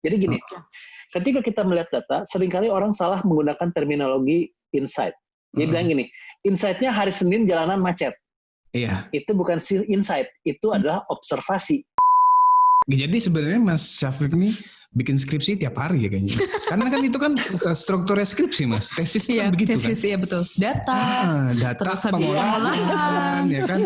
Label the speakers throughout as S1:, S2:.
S1: Jadi gini, ketika kita melihat data, seringkali orang salah menggunakan terminologi insight. Dia bilang gini, insight-nya hari Senin jalanan macet.
S2: Iya.
S1: Itu bukan insight, itu adalah observasi.
S2: Jadi sebenarnya Mas Syafiq ini bikin skripsi tiap hari ya kayaknya. Karena kan itu kan strukturnya skripsi Mas. Tesis kan begitu kan.
S3: Tesis iya betul. Data terus
S2: pengolahan ya kan.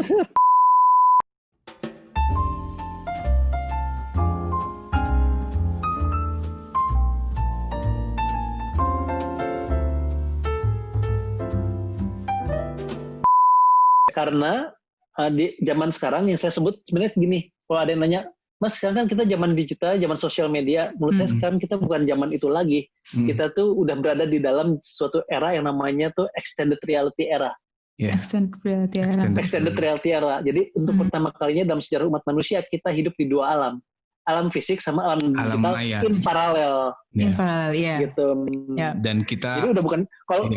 S1: Karena di zaman sekarang yang saya sebut sebenarnya gini, kalau ada yang nanya, Mas sekarang kan kita zaman digital, zaman sosial media, menurut saya sekarang kita bukan zaman itu lagi. Kita tuh udah berada di dalam suatu era yang namanya tuh extended reality era.
S2: Yeah.
S1: Extended reality era. Jadi untuk pertama kalinya dalam sejarah umat manusia kita hidup di dua alam. Alam fisik sama alam digital in paralel.
S3: In paralel, iya.
S1: Gitu.
S3: Yeah.
S2: Dan kita
S1: jadi udah bukan kalau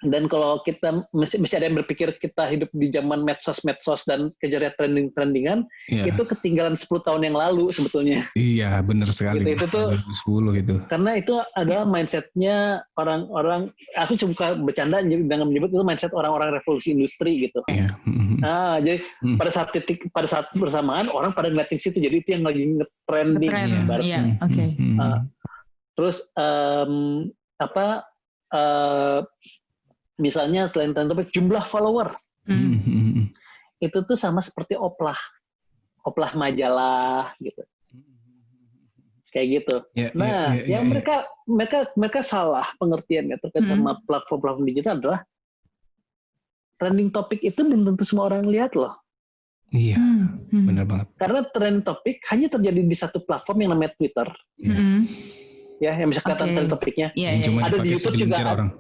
S1: dan kalau kita mesti ada yang berpikir kita hidup di zaman medsos dan kejar trendingan, itu ketinggalan 10 tahun yang lalu sebetulnya.
S2: Iya, benar sekali.
S1: Gitu, itu tuh
S2: 2010 itu.
S1: Karena itu adalah mindsetnya orang-orang, aku suka bercanda dengan menyebut itu mindset orang-orang revolusi industri gitu.
S2: Iya.
S1: Nah, jadi pada saat bersamaan orang pada ngeliatin situ, jadi itu yang lagi nge-trending.
S3: Iya, oke.
S1: Terus misalnya selain topik jumlah follower, itu tuh sama seperti oplah majalah gitu, kayak gitu. Mereka salah pengertiannya terkait sama platform digital adalah trending topik itu belum tentu semua orang lihat loh.
S2: Iya, benar banget.
S1: Karena trending topik hanya terjadi di satu platform yang namanya Twitter. Ya, yang bisa kelihatan trending topiknya. Ada di YouTube juga.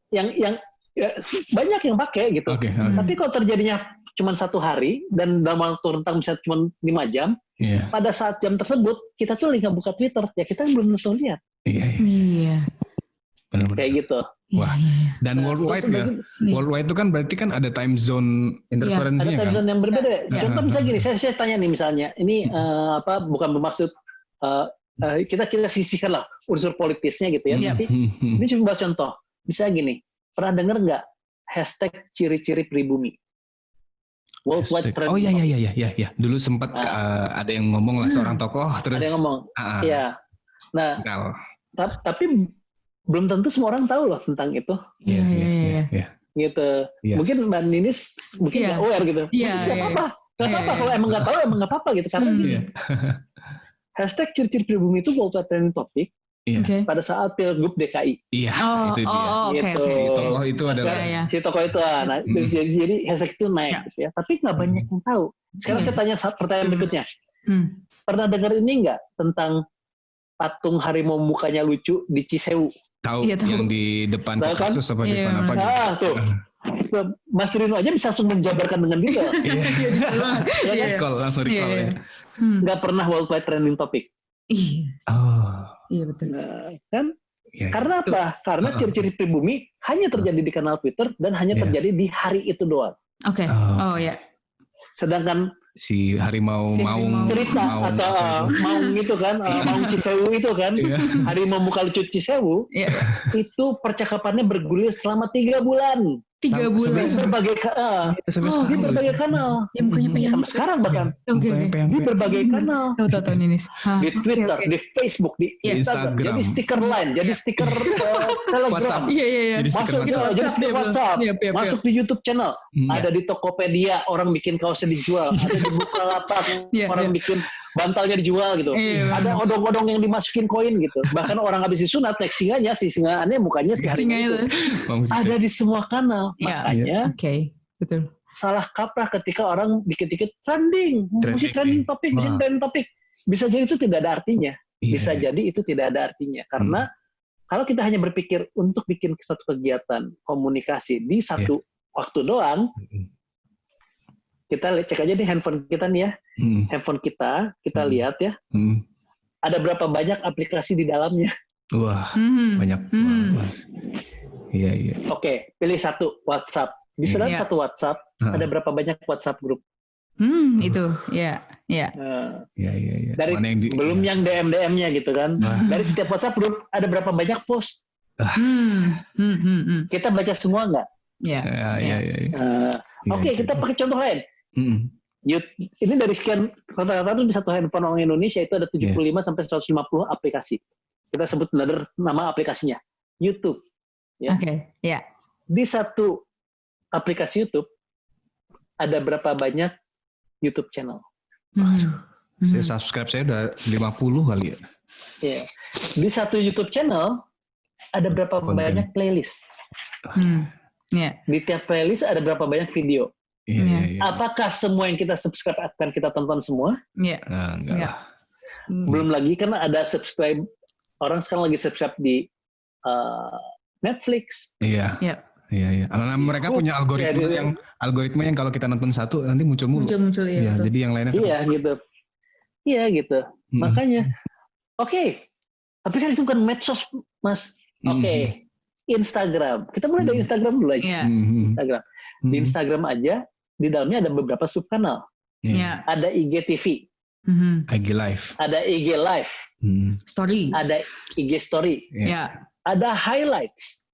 S1: Yang banyak yang pakai gitu. Tapi kalau terjadinya cuma satu hari dan dalam waktu rentang bisa cuma 5 jam, pada saat jam tersebut kita tuh lagi buka Twitter, ya kita belum tentu lihat.
S3: Iya.
S2: Benar-benar.
S1: Kayak gitu.
S2: Wah. Dan worldwide ya. Worldwide itu kan berarti kan ada time zone interferensinya kan.
S1: Ada time zone yang berbeda. Contoh misalnya gini, saya tanya nih misalnya, ini bukan bermaksud kita sisihkan lah unsur politisnya gitu ya. Tapi ini cuma contoh. Misalnya gini, pernah dengar nggak hashtag ciri-ciri pribumi? Worldwide trend.
S2: Oh iya. Dulu sempat ada yang ngomong lah seorang tokoh terus.
S1: Ada yang ngomong. Iya. Nah, tapi belum tentu semua orang tahu loh tentang itu.
S2: Iya.
S1: Gitu. Mungkin Mbak Ninis mungkin nggak aware gitu. Nggak apa-apa. Kalau emang nggak tahu emang nggak apa-apa gitu. Karena hashtag ciri-ciri pribumi itu worldwide trending topic. Pada saat Pilgub DKI.
S2: Iya, itu dia.
S1: Gitu.
S2: Si tokoh itu adalah.
S1: Si tokoh itu, jadi hashtag itu naik gitu ya. Tapi nggak banyak yang tahu. Sekarang saya tanya pertanyaan berikutnya. Pernah dengar ini nggak tentang patung harimau mukanya lucu di Cisewu?
S2: Tahu, yang di depan kasus apa di depan apa gitu.
S1: Tuh. Mas Rino aja bisa langsung menjabarkan dengan detail.
S2: Langsung recall ya.
S1: Nggak pernah worldwide trending topic.
S3: Iya betul.
S1: Kan? Karena apa? Karena ciri-ciri pribumi hanya terjadi di kanal Twitter dan hanya terjadi di hari itu doang.
S3: Oke.
S1: Sedangkan
S2: si harimau maung
S1: cerita atau maung itu kan, maung Cisewu itu kan, harimau muka lucu Cisewu, itu percakapannya bergulir selama 3 bulan.
S3: 3 bulan.
S1: Di berbagai kanal. Sampai sekarang bahkan. Di berbagai kanal. Di Twitter, di Facebook, di Instagram. Jadi stiker line, jadi stiker Telegram. Jadi stiker WhatsApp. Masuk di YouTube channel. Ada di Tokopedia, orang bikin kaosnya dijual. Ada di Bukalapak, orang bikin bantalnya dijual gitu. Ada odong-odong yang dimasukin koin gitu. Bahkan orang habis disunat, naik singanya, si singaannya mukanya si harimau itu. Ada di semua kanal. Makanya
S3: betul.
S1: Salah kaprah ketika orang dikit-dikit trending topik. Bisa jadi itu tidak ada artinya. Jadi itu tidak ada artinya. Karena kalau kita hanya berpikir untuk bikin satu kegiatan komunikasi di satu waktu doang, kita cek aja di handphone kita nih ya. Handphone kita lihat ya. Ada berapa banyak aplikasi di dalamnya.
S2: Wah, banyak banget. Iya.
S1: Oke, pilih satu, WhatsApp. Di dalam satu WhatsApp, ada berapa banyak WhatsApp grup?
S3: Itu, ya.
S1: Dari belum yang DM-nya gitu kan. Dari setiap WhatsApp group ada berapa banyak post? Kita baca semua nggak?
S3: Ya.
S1: Oke, kita pakai contoh lain. Ini dari sekian rata-rata di satu handphone orang Indonesia itu ada 75 sampai 150 aplikasi. Kita sebut nama aplikasinya YouTube. Ya.
S3: Oke, ya.
S1: Di satu aplikasi YouTube ada berapa banyak YouTube channel?
S2: Saya subscribe saya udah 50 kali ya.
S1: Yeah. Di satu YouTube channel ada berapa banyak playlist? Di tiap playlist ada berapa banyak video? Apakah semua yang kita subscribe akan kita tonton semua?
S2: Enggak.
S1: Belum lagi kan ada subscribe, orang sekarang lagi subscribe di Netflix.
S2: Iya. Karena mereka punya algoritma yang kalau kita nonton satu nanti muncul mulu. Iya, jadi yang lainnya.
S1: Iya gitu. Makanya, oke. Tapi kan itu bukan medsos, Mas. Oke. Instagram. Kita mulai dari Instagram dulu aja. Instagram. Di Instagram aja, di dalamnya ada beberapa subkanal. Ada IGTV.
S2: IG Live.
S1: Ada IG Live.
S3: Story.
S1: Ada IG Story. Ada highlights,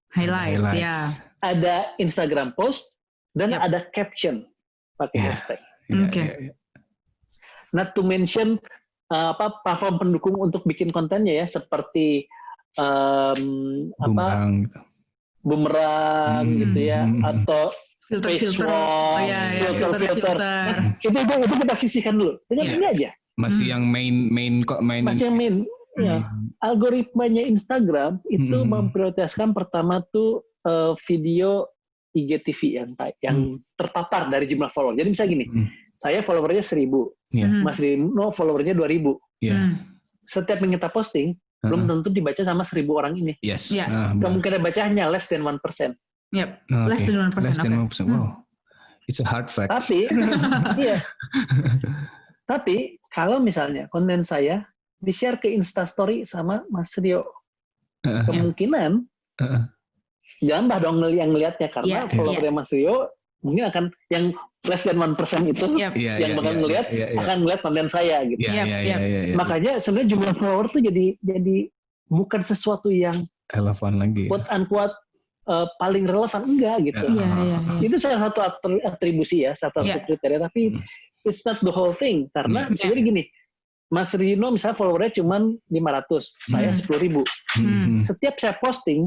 S3: ya.
S1: Ada Instagram post, dan ada caption pakai hashtag. Not to mention platform pendukung untuk bikin kontennya ya, seperti Boomerang gitu ya, atau
S3: filter.
S1: filter. Itu kita sisihkan dulu. Ini aja.
S2: Masih yang main.
S1: Masih yang main. Ya, algoritmanya Instagram itu memprioritaskan pertama tuh video IGTV yang terpapar dari jumlah follower. Jadi misalnya gini, saya followernya 1.000, Mas Rino followernya 2.000. Setiap yang kita posting belum tentu dibaca sama 1.000 orang ini. Kemungkinan baca hanya less than 1%.
S3: Less than 1%.
S2: Wow, it's a hard fact.
S1: Tapi kalau misalnya konten saya di-share ke Instastory sama Mas Rio, kemungkinan jambah dong yang ngelihatnya, karena followernya Mas Rio mungkin akan yang less than 1% itu yang bakal ngelihat akan ngelihat konten saya gitu. Makanya sebenarnya jumlah follower tuh jadi bukan sesuatu yang
S2: relevan lagi.
S1: Quote unquote paling relevan, enggak gitu. Itu salah satu atribusi ya, satu kriteria, tapi it's not the whole thing, karena jadi gini. Mas Rino misalnya followernya cuma 500, saya 10.000. Setiap saya posting,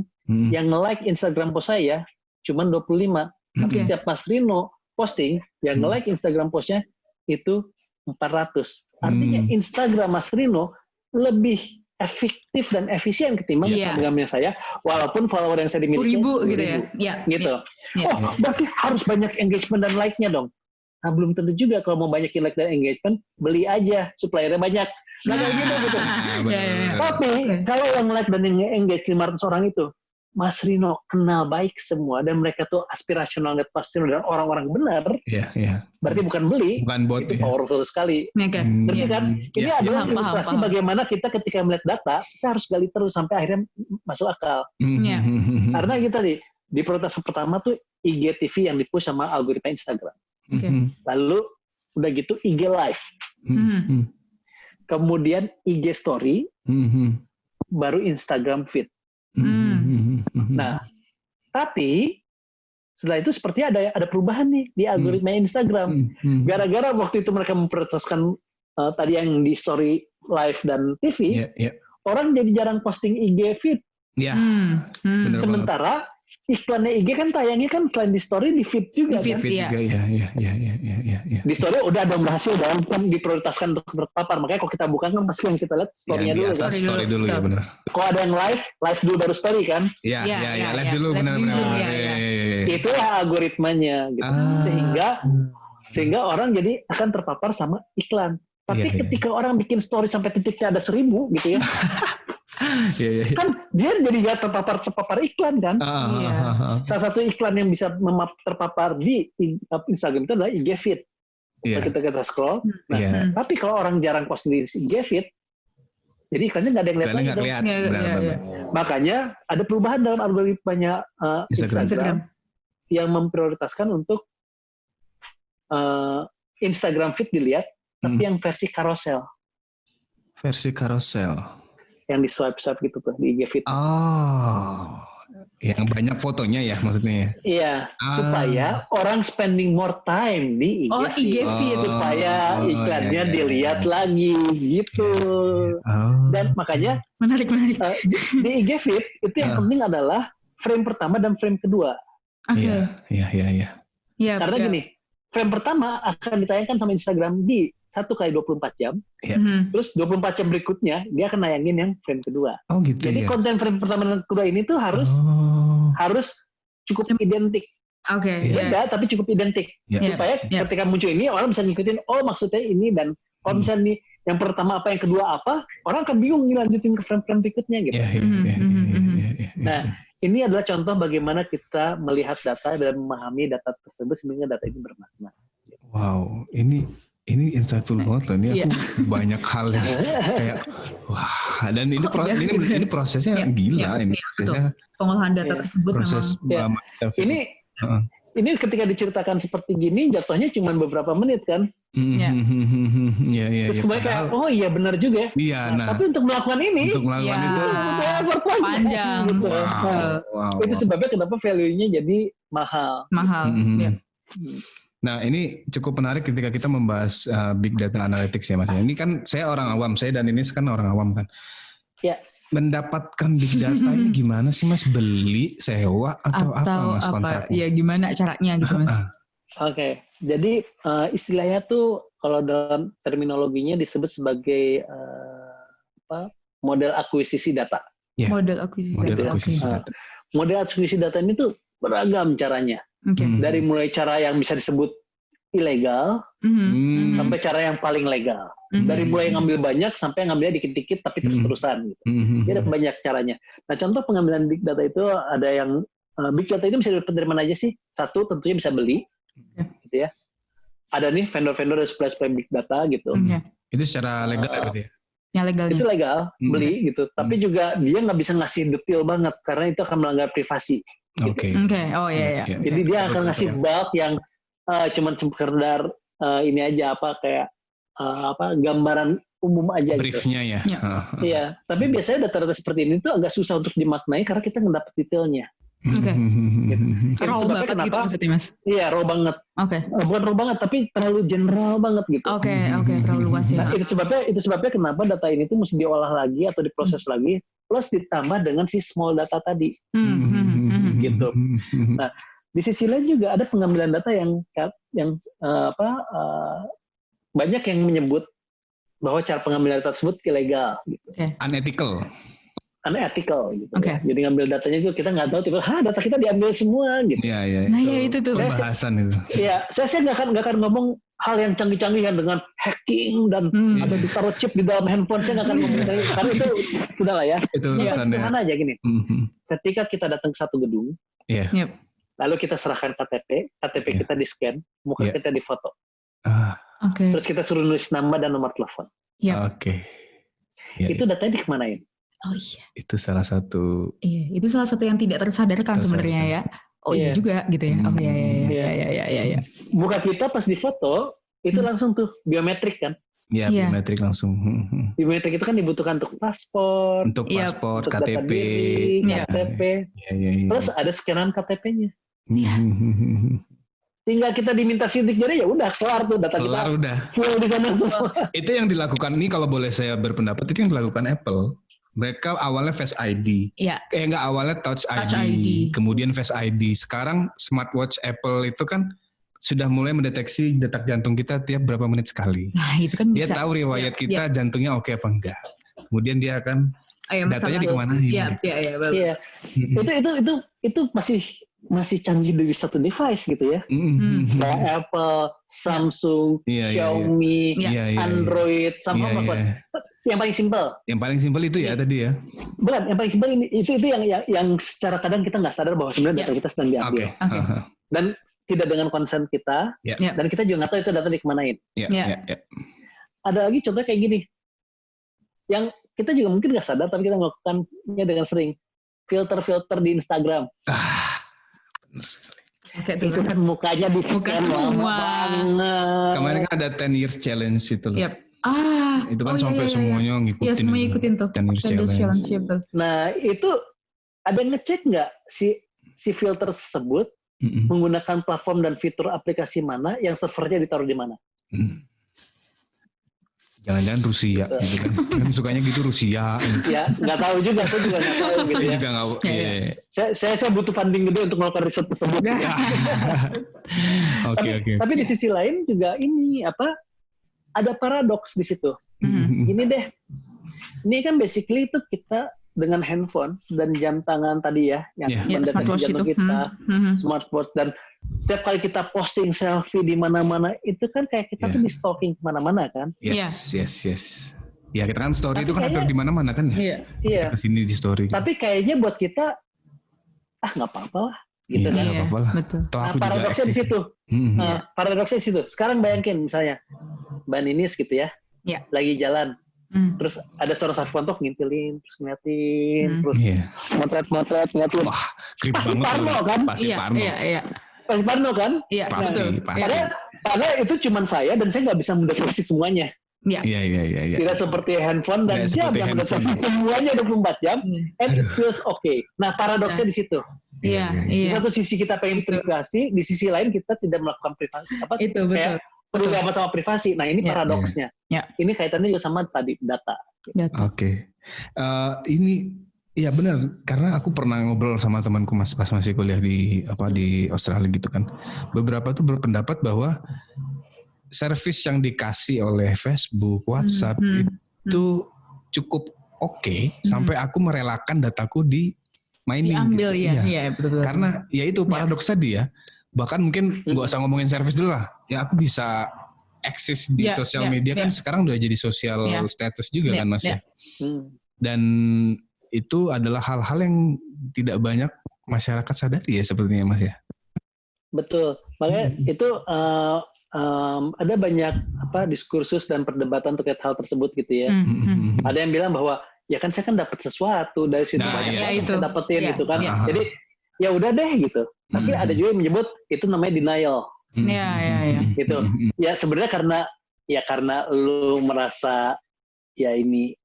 S1: yang nge-like Instagram post saya cuma 25. Tapi setiap Mas Rino posting, yang nge-like Instagram postnya itu 400. Artinya Instagram Mas Rino lebih efektif dan efisien ketimbang Instagramnya saya, walaupun follower yang saya dimiliki
S3: 10.000 gitu ya.
S1: Gitu. Berarti harus banyak engagement dan like-nya dong. Nah, belum tentu juga kalau mau banyakin like dan engagement, beli aja, suppliernya banyak. Nah, kayak gitu. Tapi, kalau yang like dan yang engage 500 orang itu, Mas Rino kenal baik semua, dan mereka tuh aspirasional dan pasional dan orang-orang benar, berarti bukan beli,
S2: bukan bot,
S1: itu powerful sekali. Berarti kan, ini adalah ilustrasi bagaimana kita ketika melihat data, kita harus gali terus sampai akhirnya masuk akal. Karena kita di prioritas pertama tuh IGTV yang di-push sama algoritma Instagram. Lalu udah gitu IG Live, kemudian IG Story, baru Instagram Feed. Nah, tapi setelah itu seperti ada perubahan nih di algoritma Instagram. Gara-gara waktu itu mereka memprioritaskan tadi yang di Story, Live dan TV, orang jadi jarang posting IG Feed. Sementara iklannya IG kan tayangnya kan selain di Story, di Feed juga. Di Story udah ada berhasil dalam kan diprioritaskan untuk terpapar. Makanya kalau kita buka kan pasti yang kita lihat Story-nya dulu kan.
S2: Story dulu ya benar.
S1: Kalau ada yang live dulu baru Story kan.
S2: Iya, live dulu benar.
S1: Itulah algoritmanya gitu. Sehingga orang jadi akan terpapar sama iklan. Tapi ketika orang bikin Story sampai titiknya ada 1.000 gitu ya. Kan dia jadi gak terpapar iklan kan. Salah satu iklan yang bisa terpapar di Instagram itu adalah IG Feed. Kita scroll. Tapi kalau orang jarang post di IG Feed, jadi iklannya nggak ada yang lihat lagi. Makanya ada perubahan dalam algoritmanya Instagram yang memprioritaskan untuk Instagram feed dilihat, tapi yang versi carousel.
S2: Versi carousel.
S1: Yang di swipe gitu tuh di IG feed.
S2: Oh, yang banyak fotonya ya maksudnya?
S1: Iya, supaya orang spending more time di IG feed. Supaya iklannya dilihat lagi gitu. Dan makanya
S3: menarik.
S1: Di IG feed itu yang penting adalah frame pertama dan frame kedua.
S3: Oke.
S2: Iya.
S1: Karena gini, frame pertama akan ditayangkan sama Instagram di 1x24 jam. Terus 24 jam berikutnya dia akan nayangin yang frame kedua.
S2: Oh gitu.
S1: Jadi konten frame pertama dan kedua ini tuh harus cukup identik.
S3: Oke.
S1: Beda tapi cukup identik. Supaya ketika muncul ini orang bisa ngikutin, oh maksudnya ini, dan kalau misalnya nih yang pertama apa, yang kedua apa, orang akan bingung lanjutin ke frame-frame berikutnya gitu. Nah, ini adalah contoh bagaimana kita melihat data dan memahami data tersebut sehingga data ini bermakna.
S2: Wow, ini insightful banget loh. Ini aku banyak hal yang kayak wah, dan ini prosesnya gila ini. Prosesnya
S3: pengolahan data tersebut
S2: proses
S3: memang.
S1: Ini ketika diceritakan seperti gini jatuhnya cuma beberapa menit kan. Terus kemudian kayak oh iya benar juga. Tapi untuk melakukan ini
S2: itu
S3: panjang
S1: gitu. Itu sebabnya kenapa value-nya jadi mahal.
S2: Nah ini cukup menarik ketika kita membahas big data analytics ya Mas. Ini kan saya orang awam, saya dan ini kan orang awam kan.
S1: Ya.
S2: Mendapatkan big data ini gimana sih Mas? Beli, sewa atau apa Mas kontraknya?
S3: Ya gimana caranya gitu Mas?
S1: Oke, jadi istilahnya tuh kalau dalam terminologinya disebut sebagai model akuisisi data.
S2: Yeah.
S3: Model akuisisi data.
S1: Model akuisisi data ini tuh beragam caranya. Dari mulai cara yang bisa disebut ilegal sampai cara yang paling legal. Dari mulai ngambil banyak sampai ngambilnya dikit-dikit tapi terus-terusan gitu. Jadi ada banyak caranya. Nah, contoh pengambilan big data itu ada yang big data itu bisa didapat dari mana aja sih? Satu, tentunya bisa beli. Gitu ya. Ada nih vendor-vendor dan supply big data gitu.
S2: Itu secara legal ya berarti ya?
S3: Yang legal.
S1: Itu legal, beli gitu. Tapi juga dia nggak bisa ngasih detail banget karena itu akan melanggar privasi.
S2: Oke.
S3: Oh iya.
S1: Jadi dia akan ngasih bulk yang cuman sekedar ini aja kayak gambaran umum aja
S2: briefnya
S1: gitu.
S2: Ya.
S1: Iya, tapi biasanya data-data seperti ini tuh agak susah untuk dimaknai karena kita nggak dapet detailnya.
S3: Oke.
S1: Gitu.
S3: Raw banget gitu maksudnya Mas?
S1: Iya, raw banget.
S3: Oke.
S1: Bukan raw banget, tapi terlalu general banget gitu.
S3: Oke, terlalu luas ya.
S1: Nah, itu sebabnya kenapa data ini tuh mesti diolah lagi atau diproses lagi, plus ditambah dengan si small data tadi. Gitu. Nah, di sisi lain juga ada pengambilan data yang banyak yang menyebut bahwa cara pengambilan data tersebut ilegal, gitu. Unethical gitu. Ya. Jadi ngambil datanya itu kita nggak tahu tiba data kita diambil semua gitu.
S2: Iya.
S3: Nah ya itu tuh
S2: pembahasan itu.
S1: Iya, saya nggak akan ngomong hal yang canggih-canggih dengan hacking dan ada ditaruh chip di dalam handphone, saya nggak akan ngomong karena itu sudah lah ya.
S2: Itu
S1: sederhana aja gini. Ketika kita datang ke satu gedung, lalu kita serahkan KTP kita di scan, muka kita difoto. Terus kita suruh nulis nama dan nomor telepon. Itu datanya dikemanain?
S3: Oh iya.
S2: Itu salah satu.
S3: Iya, itu salah satu yang tidak tersadarkan sebenarnya ya. Oh iya juga gitu ya. Oh iya.
S1: Muka kita pas difoto itu langsung tuh biometrik kan?
S2: Iya, biometrik langsung.
S1: Biometrik itu kan dibutuhkan untuk paspor,
S2: untuk KTP,
S1: KTP. Terus ada scanan KTP-nya. Tinggal kita diminta sidik jari ya udah kelar tuh data kita.
S2: Udah.
S1: Full di sana semua.
S2: Itu yang dilakukan nih kalau boleh saya berpendapat itu yang dilakukan Apple. Mereka awalnya Face ID. Enggak, awalnya Touch ID. Kemudian Face ID. Sekarang smartwatch Apple itu kan sudah mulai mendeteksi detak jantung kita tiap berapa menit sekali.
S3: Nah, itu kan
S2: dia tahu riwayat kita jantungnya oke apa enggak. Kemudian dia akan datanya dikemanain.
S1: Iya. Itu masih canggih dari satu device gitu ya. Kayak Apple, Samsung, Xiaomi, Android, sama apa? Yang paling simpel.
S2: Yang paling simpel itu ya tadi ya.
S1: Bukan, yang paling simpel ini itu yang secara kadang kita nggak sadar bahwa sebenarnya data kita sedang diambil. Dan tidak dengan konsen kita, dan kita juga nggak tahu itu data dikemanain. Ada lagi contoh kayak gini, yang kita juga mungkin nggak sadar tapi kita melakukannya dengan sering. Filter di Instagram.
S2: Benar sekali.
S1: Itu kan mukanya di
S3: semua.
S2: Kemarin kan ada 10 years challenge itu loh.
S3: Yep.
S2: Itu kan sampai semuanya ngikutin.
S3: Iya, semua ikutin tuh.
S2: 10 years challenge.
S1: Nah, itu ada ngecek nggak si filter tersebut menggunakan platform dan fitur aplikasi mana yang servernya ditaruh di mana?
S2: Jangan-jangan Rusia gitu kan. Kan sukanya gitu Rusia.
S1: Ya, nggak tahu juga, saya juga nggak tahu gitu
S2: saya
S1: ya.
S2: juga nggak.
S1: Saya butuh funding gede untuk melakukan riset tersebut.
S2: Oke.
S1: Tapi di sisi lain juga ini ada paradoks di situ. Ini deh. Ini kan basically itu kita dengan handphone dan jam tangan tadi ya yang mendeteksi jantung kita, smartwatch, dan setiap kali kita posting selfie di mana-mana itu kan kayak kita tuh di stalking kemana-mana kan?
S2: Yes. Ya kita kan story itu kan hampir di mana-mana kan ya?
S1: Iya.
S2: Kesini di story.
S1: Tapi kayaknya buat kita nggak apa-apa lah, gitu kan?
S2: Nggak apa-apa lah.
S1: Nah, paradoksnya di situ. Paradoksnya di situ. Sekarang bayangin misalnya Mbak Ninis gitu ya, lagi jalan. Terus ada seorang Sarfanto ngintilin, terus ngeliatin, terus motret, ngeliatin.
S2: Wah, creep
S1: pasti
S2: banget.
S1: Parno kan?
S2: Pasti Parno.
S3: Iya.
S1: Pasti Parno kan?
S3: Iya,
S2: pasti.
S1: Karena itu cuma saya dan saya nggak bisa mendeteksi semuanya.
S2: Iya.
S1: Tidak seperti handphone dan jam yang mendeteksi semuanya 24 jam, and it feels okay. Nah, paradoksnya di situ.
S3: Iya.
S1: Di satu sisi kita pengen privasi, di sisi lain kita tidak melakukan privasi.
S3: Itu betul.
S1: Peduli amat sama privasi. Nah, ini paradoksnya. Ini kaitannya juga sama tadi data.
S2: Oke. Ini ya benar, karena aku pernah ngobrol sama temanku pas masih kuliah di Australia gitu kan. Beberapa tuh berpendapat bahwa service yang dikasih oleh Facebook, WhatsApp itu cukup oke, sampai aku merelakan dataku di mining.
S3: Diambil
S2: gitu.
S3: ya, betul.
S2: Karena ya itu paradoks tadi ya. Bahkan mungkin nggak usah ngomongin service dulu lah. Ya aku bisa eksis di sosial media kan sekarang udah jadi sosial status juga kan Mas ya. Dan itu adalah hal-hal yang tidak banyak masyarakat sadari ya sepertinya Mas ya.
S1: Betul. Makanya itu ada banyak diskursus dan perdebatan terkait hal tersebut gitu ya. Ada yang bilang bahwa ya kan saya kan dapat sesuatu dari situ banyak yang saya dapetin gitu kan. Jadi ya udah deh gitu. Tapi ada juga yang menyebut itu namanya denial.
S3: Iya.
S1: Gitu. Ya sebenarnya karena lu merasa ya ini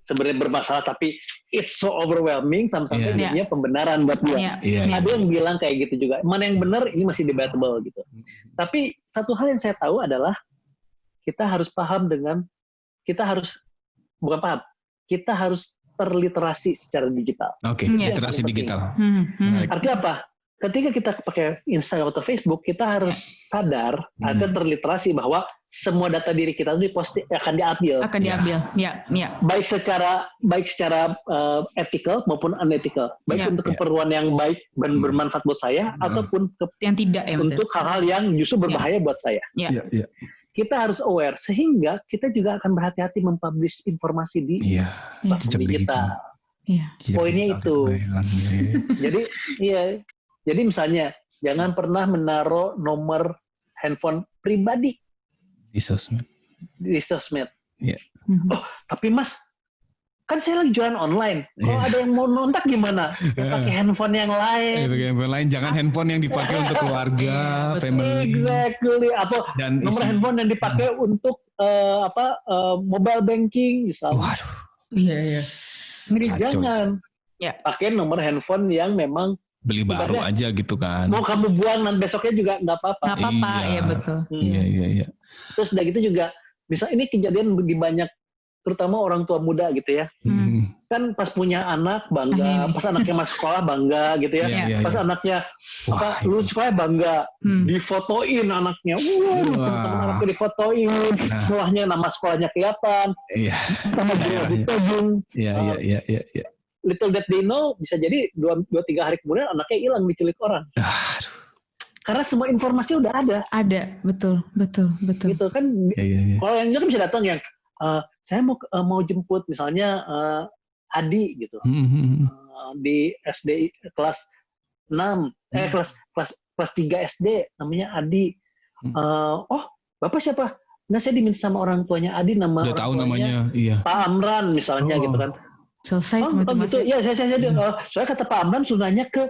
S1: sebenarnya bermasalah tapi it's so overwhelming sampai jadinya pembenaran buat dia. Ada yang bilang kayak gitu juga. Mana yang benar ini masih debatable gitu. Tapi satu hal yang saya tahu adalah kita harus terliterasi secara digital.
S2: Oke, literasi digital.
S1: Artinya apa? Ketika kita pakai Instagram atau Facebook, kita harus sadar atau terliterasi bahwa semua data diri kita itu akan diambil.
S3: Ya.
S1: Baik secara ethical maupun unethical. Baik untuk keperluan yang baik dan bermanfaat buat saya, ataupun
S3: yang tidak ya.
S1: Untuk hal-hal yang justru berbahaya buat saya. Kita harus aware, sehingga kita juga akan berhati-hati mempublish informasi di platform digital. Poinnya itu. Jadi misalnya jangan pernah menaruh nomor handphone pribadi
S2: di sosmed.
S1: Oh, tapi Mas, kan saya lagi jualan online. Kalau ada yang mau nontak gimana? Pakai handphone yang lain.
S2: Jangan handphone yang dipakai untuk keluarga, family.
S1: Exactly. Atau nomor handphone yang dipakai untuk mobile banking misalnya.
S2: Waduh.
S3: Iya.
S1: Jangan. Pakai nomor handphone yang memang
S2: beli baru aja gitu kan.
S1: Mau kamu buang nanti besoknya juga nggak apa-apa.
S3: Nggak apa-apa, ya betul.
S2: Iya.
S1: Terus udah gitu juga, misal ini kejadian di banyak, terutama orang tua muda gitu ya. Kan pas punya anak bangga, pas anaknya masuk sekolah bangga gitu ya. Pas anaknya lulus sekolah bangga, difotoin anaknya. Teman-teman anaknya difotoin, sekolahnya nama sekolahnya kelihatan. Sama dia ditojung.
S2: Iya.
S1: Little that they know, bisa jadi 2-3 hari kemudian anaknya hilang diculik orang. Karena semua informasi udah ada.
S3: Ada, betul.
S1: Gitu kan. Kalau yang kan bisa datang yang saya mau jemput misalnya Adi gitu. Di SD kelas 6, kelas 3 SD namanya Adi. Oh, Bapak siapa? Nah, saya diminta sama orang tuanya Adi, nama
S2: udah
S1: orang
S2: tahu
S1: tuanya
S2: namanya,
S1: Pak Amran misalnya gitu kan.
S3: Selesai semua itu.
S1: Iya, saya soalnya kata Pak Amran sunahnya ke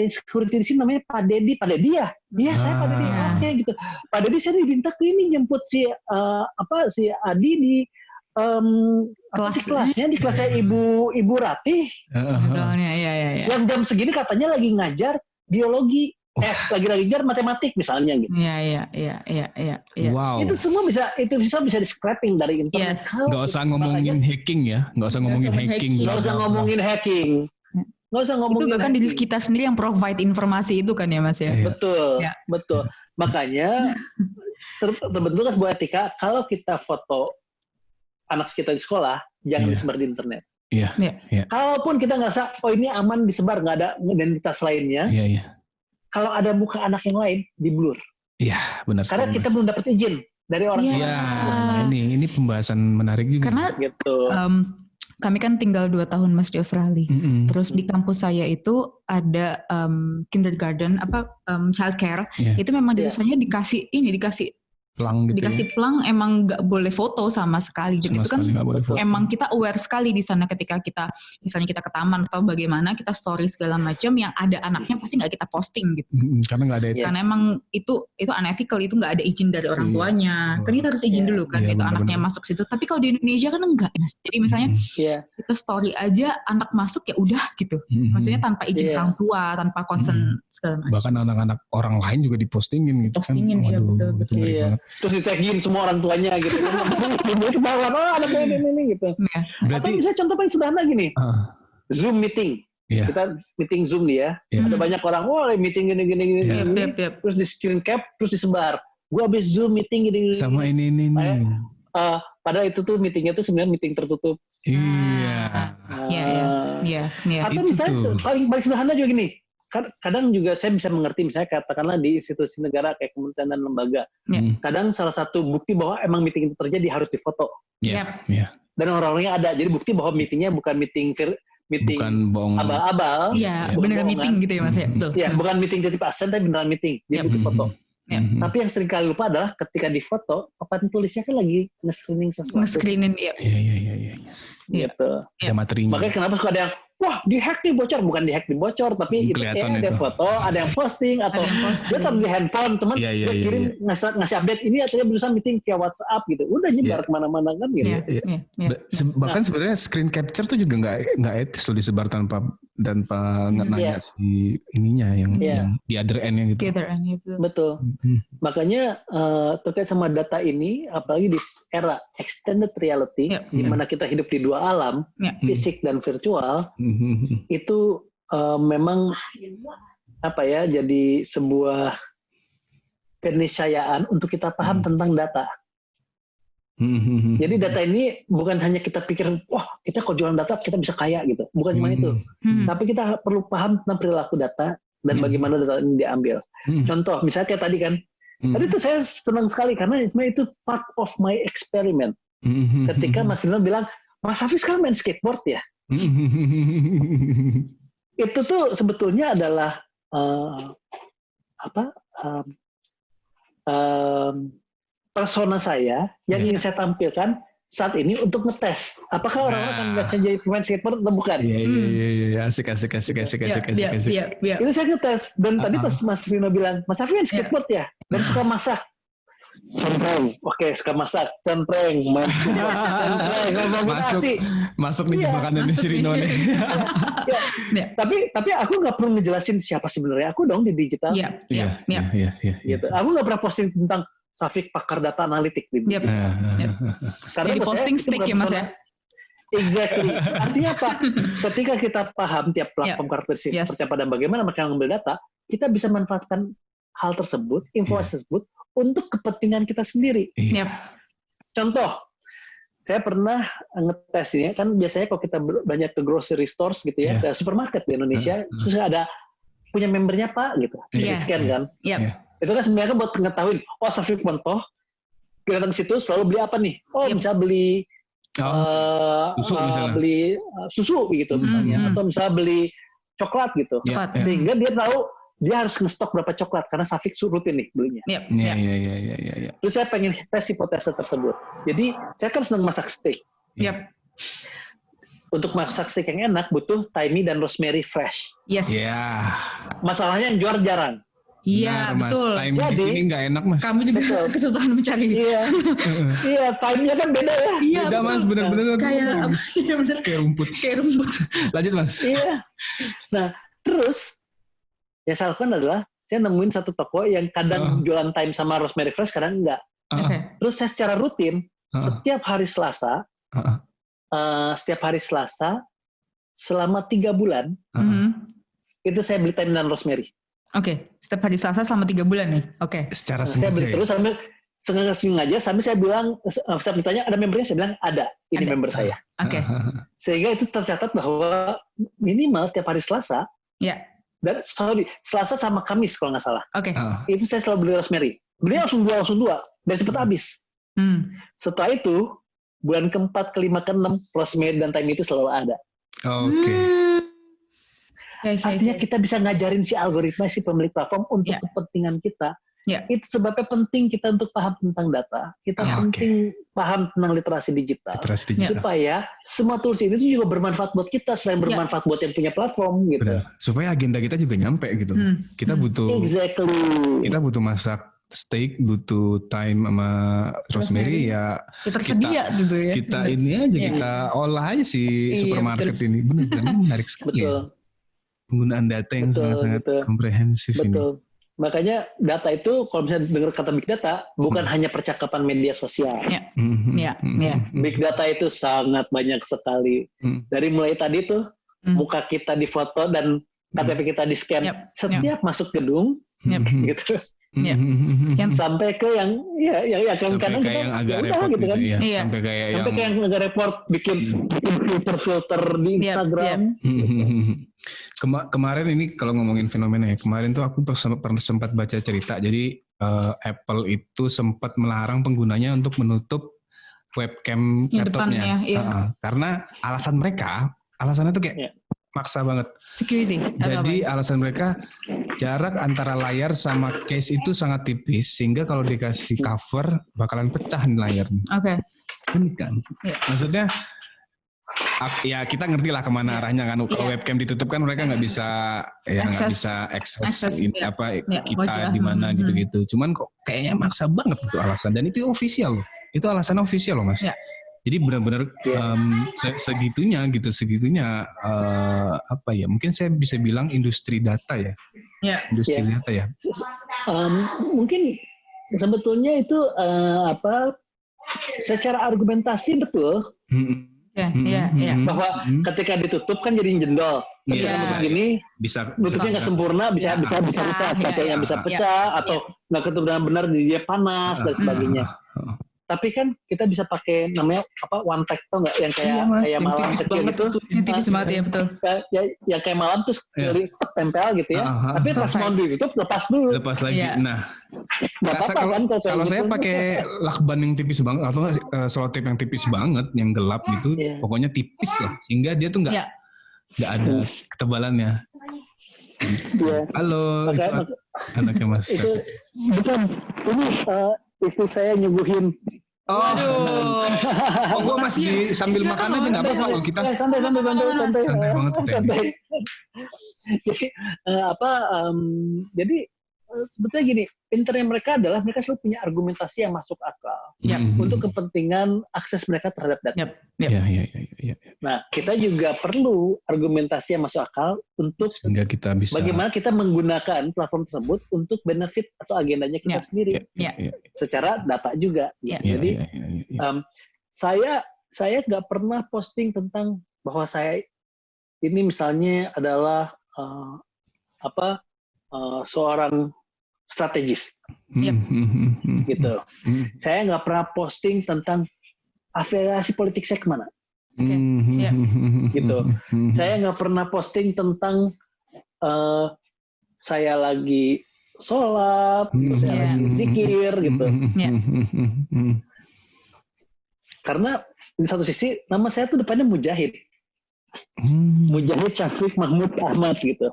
S1: security di sini namanya Pak Dedi ya? Iya saya Pak Dedi. Oke gitu. Pak Dedi saya diminta ke ini jemput si Adi di kelasnya di kelasnya Ibu Ratih.
S3: Iya.
S1: Yang jam segini katanya lagi ngajar biologi. Lagi ngajar matematik misalnya gitu.
S3: Iya.
S2: Wow.
S1: Itu semua bisa di scraping dari internet.
S2: Nggak usah ngomongin hacking ya, nggak usah ngomongin hacking.
S3: Itu bahkan diri kita sendiri yang provide informasi itu kan ya Mas ya.
S1: Betul. Makanya terbentuk sebuah etika kalau kita foto anak kita di sekolah jangan disebar di internet.
S2: Iya.
S1: Kalaupun kita ngerasa ini aman disebar, nggak ada identitas lainnya.
S2: Iya.
S1: Kalau ada muka anak yang lain, di-blur.
S2: Iya, benar.
S1: Karena kita belum dapat izin dari orang tua.
S2: Iya, ini pembahasan menarik juga.
S3: Karena
S1: gitu.
S3: Kami kan tinggal 2 tahun Mas di Australia. Terus di kampus saya itu ada kindergarten, childcare. Itu memang jurusannya dikasih
S2: plang gitu
S3: dikasih plang, emang nggak boleh foto sama sekali. Dan itu kan emang kita aware sekali di sana ketika kita misalnya kita ke taman atau bagaimana kita story segala macam yang ada anaknya pasti nggak kita posting gitu.
S2: Karena nggak ada itu.
S3: Karena emang itu unethical, itu nggak ada izin dari orang tuanya. Kan kita harus izin dulu kan itu anaknya masuk situ. Tapi kalau di Indonesia kan enggak. Jadi misalnya kita story aja anak masuk ya udah gitu. Maksudnya tanpa izin orang tua, tanpa consent segala macam.
S2: Bahkan anak-anak orang lain juga dipostingin gitu.
S3: Postingin ya betul.
S1: Iya. Terus di-tagging semua orang tuanya gitu. Dia ketahuan, ada ini gitu. Atau misalnya contoh paling sederhana gini. Zoom meeting. Kita meeting Zoom nih ya. Ada banyak orang, meeting gini. Terus di screen cap, terus disebar. Gue habis Zoom meeting gini.
S2: Sama ini.
S1: Padahal itu tuh meetingnya tuh sebenarnya meeting tertutup.
S2: Iya.
S1: Atau misalnya paling sederhana juga gini. Kadang juga saya bisa mengerti misalnya katakanlah di institusi negara kayak kementerian dan lembaga. Kadang salah satu bukti bahwa emang meeting itu terjadi harus difoto. Dan orang-orangnya ada. Jadi bukti bahwa meetingnya bukan meeting
S2: bukan bohong
S1: abal-abal.
S3: Iya, beneran meeting gitu ya Mas ya. Betul.
S1: Iya, bukan meeting titip absen tapi beneran meeting. Dia butuh foto. Tapi yang sering kali lupa adalah ketika difoto, papan tulisnya kan lagi nge-screening sesuatu.
S3: Iya.
S1: Gitu.
S2: Ada materinya.
S1: Makanya kenapa suka ada yang di-hack nih bocor, bukan di-hack dibocor, tapi itu ada foto, ada yang posting atau dia taruh di handphone, teman dia kirim ngasih update ini atau dia berusaha meeting via WhatsApp gitu, udah nyebar kemana-mana kan gitu.
S2: Bahkan sebenarnya screen capture tuh juga nggak etis loh disebar tanpa nanya si ininya yang di other end-nya gitu.
S1: Betul. Makanya terkait sama data ini, apalagi di era extended reality, di mana kita hidup di dua alam, fisik dan virtual. Itu memang jadi sebuah keniscayaan untuk kita paham tentang data. Jadi data ini bukan hanya kita pikir kita kalau jualan data kita bisa kaya gitu, bukan cuma itu. Tapi kita perlu paham tentang perilaku data dan bagaimana data ini diambil. Contoh misalnya kayak tadi kan, tadi tuh saya senang sekali karena itu part of my experiment. Ketika Mas Rino bilang, Mas Hafiz sekarang main skateboard ya. Itu tuh sebetulnya adalah persona saya yang ingin saya tampilkan saat ini untuk ngetes apakah orang-orang akan melihat saya jadi pemain skateboard atau bukan.
S2: Iya, asik.
S1: Itu saya ngetes dan tadi pas Mas Rino bilang, Mas Hafiz main skateboard ya dan suka masak. Contreng, suka masak, contreng,
S2: masuk nih jebakan dari si Rino nih.
S1: Tapi aku nggak perlu ngejelasin siapa sebenarnya aku dong di digital.
S2: Iya.
S1: Gitu. Aku nggak pernah posting tentang Safik pakar data analitik di digital.
S3: Karena di posting stick ya Mas ya.
S1: Exactly. Artinya apa? Ketika kita paham tiap platform karakteristik seperti apa dan bagaimana mereka mengambil data, kita bisa manfaatkan hal tersebut, informasi tersebut untuk kepentingan kita sendiri. Contoh, saya pernah ngetes ini, kan biasanya kalau kita banyak ke grocery stores gitu ya, ke supermarket di Indonesia, terus ada punya membernya Pak gitu, scan kan. Itu kan sebenarnya buat ngetahuin, Safik Pontoh, kita datang ke situ selalu beli apa nih? Bisa beli beli susu gitu misalnya, atau misalnya beli coklat gitu, sehingga dia tahu dia harus ngestok berapa coklat karena Safik rutin nih belinya.
S2: Iya.
S1: Terus saya pengen tes hipotesa tersebut. Jadi saya kan senang masak steak. untuk masak steak yang enak butuh thyme dan rosemary fresh.
S3: Yes.
S2: Yeah.
S1: Masalahnya yang jual jarang.
S3: Iya, betul.
S2: Thyme di sini nggak enak, Mas.
S3: Kami juga kesusahan mencari.
S1: Iya, thyme-nya kan beda ya.
S2: Iya, beda, Mas, benar-benar.
S3: Kayak apa sih?
S2: Kayak rumput. Lanjut, Mas.
S1: Iya. Nah, terus yang saya lakukan adalah saya nemuin satu toko yang kadang jualan thyme sama rosemary fresh, kadang enggak. Terus saya secara rutin setiap hari Selasa selama 3 bulan itu saya beli thyme dan rosemary.
S3: Oke, setiap hari Selasa selama 3 bulan nih. Oke.
S2: Secara
S1: saya beli terus sambil sengaja sampai saya bilang, saya bertanya ada membernya, saya bilang ada, ini member saya.
S3: Oke.
S1: Sehingga itu tercatat bahwa minimal setiap hari Selasa.
S3: Ya.
S1: Dan Selasa sama Kamis kalau nggak salah.
S3: Oke.
S1: Itu saya selalu beli rosemary. Beli langsung dua dan cepat habis. Setelah itu bulan ke-4, ke-5, ke-6 rosemary dan thyme itu selalu ada.
S2: Oke.
S1: Artinya kita bisa ngajarin si algoritma, si pemilik platform untuk kepentingan kita. Itu sebabnya penting kita untuk paham tentang data. Kita penting paham tentang literasi digital. Supaya semua tools ini juga bermanfaat buat kita selain bermanfaat buat yang punya platform gitu.
S2: Benar. Supaya agenda kita juga nyampe gitu. Kita butuh kita butuh masak steak, butuh thyme sama rosemary ya
S3: tersedia gitu ya.
S2: Kita ini aja kita olah aja si supermarket ini. Benar menarik sekali.
S1: Betul.
S2: Penggunaan data yang sangat-sangat komprehensif ini.
S1: Betul. Makanya data itu kalau misalnya dengar kata big data bukan hanya percakapan media sosial. Big data itu sangat banyak sekali. Dari mulai tadi tuh muka kita difoto dan KTP kita di scan setiap masuk gedung gitu. Sampai ke yang kadang-kadang
S2: kita yang agak repot gitu kan. Sampai kayak
S1: yang agak repot bikin filter di Instagram.
S2: Kemarin ini kalau ngomongin fenomena ya, kemarin tuh aku pernah sempat baca cerita. Jadi Apple itu sempat melarang penggunanya untuk menutup webcam laptopnya. Karena alasannya tuh kayak maksa banget.
S3: Security.
S2: Jadi alasan mereka jarak antara layar sama case itu sangat tipis sehingga kalau dikasih cover bakalan pecah nih layarnya.
S3: Oke.
S2: Ini kan. Maksudnya ya kita ngerti lah kemana arahnya kan. Kalau webcam ditutup kan mereka nggak bisa akses ini kita di mana gitu-gitu. Cuman kok kayaknya maksa banget itu alasan dan itu official loh. Itu alasan official loh Mas. Jadi benar-benar segitunya apa ya? Mungkin saya bisa bilang industri data ya. Industri data ya.
S1: Mungkin sebetulnya itu secara argumentasi betul. Bahwa ketika ditutup kan jadi jendol. Ketika begini nutupnya nggak sempurna, bisa pecah, kacanya bisa pecah atau nggak ketutup dengan benar dia panas dan sebagainya. Tapi kan kita bisa pakai namanya one tag tuh nggak yang kayak malam kecil gitu.
S3: Tipis banget ya betul.
S1: Yang kayak malam terus tempel gitu ya. Tapi pas mau ditutup lepas dulu.
S2: Lepas lagi. Nah, kalau saya pakai lakban yang tipis banget atau selotip yang tipis banget, yang gelap gitu, pokoknya tipis lah, sehingga dia tuh nggak ada ketebalannya. Halo, anaknya Mas.
S1: Itu bukan ini. Istri saya nyuguhin.
S2: Gua masih sambil makan aja nggak apa-apa kalau kita.
S1: Santai
S2: banget.
S1: Jadi sebetulnya gini, pinternya mereka adalah mereka selalu punya argumentasi yang masuk akal untuk kepentingan akses mereka terhadap data. Nah, kita juga perlu argumentasi yang masuk akal untuk
S2: sehingga kita bisa
S1: bagaimana kita menggunakan platform tersebut untuk benefit atau agendanya kita sendiri, secara data juga. Jadi saya nggak pernah posting tentang bahwa saya ini misalnya adalah seorang strategis, gitu. Saya nggak pernah posting tentang afiliasi politik saya kemana, gitu. Saya nggak pernah posting tentang saya lagi sholat, saya lagi zikir, gitu. Karena di satu sisi nama saya tuh depannya Mujahid. Mujahid Syafiq Mahmud Ahmad gitu.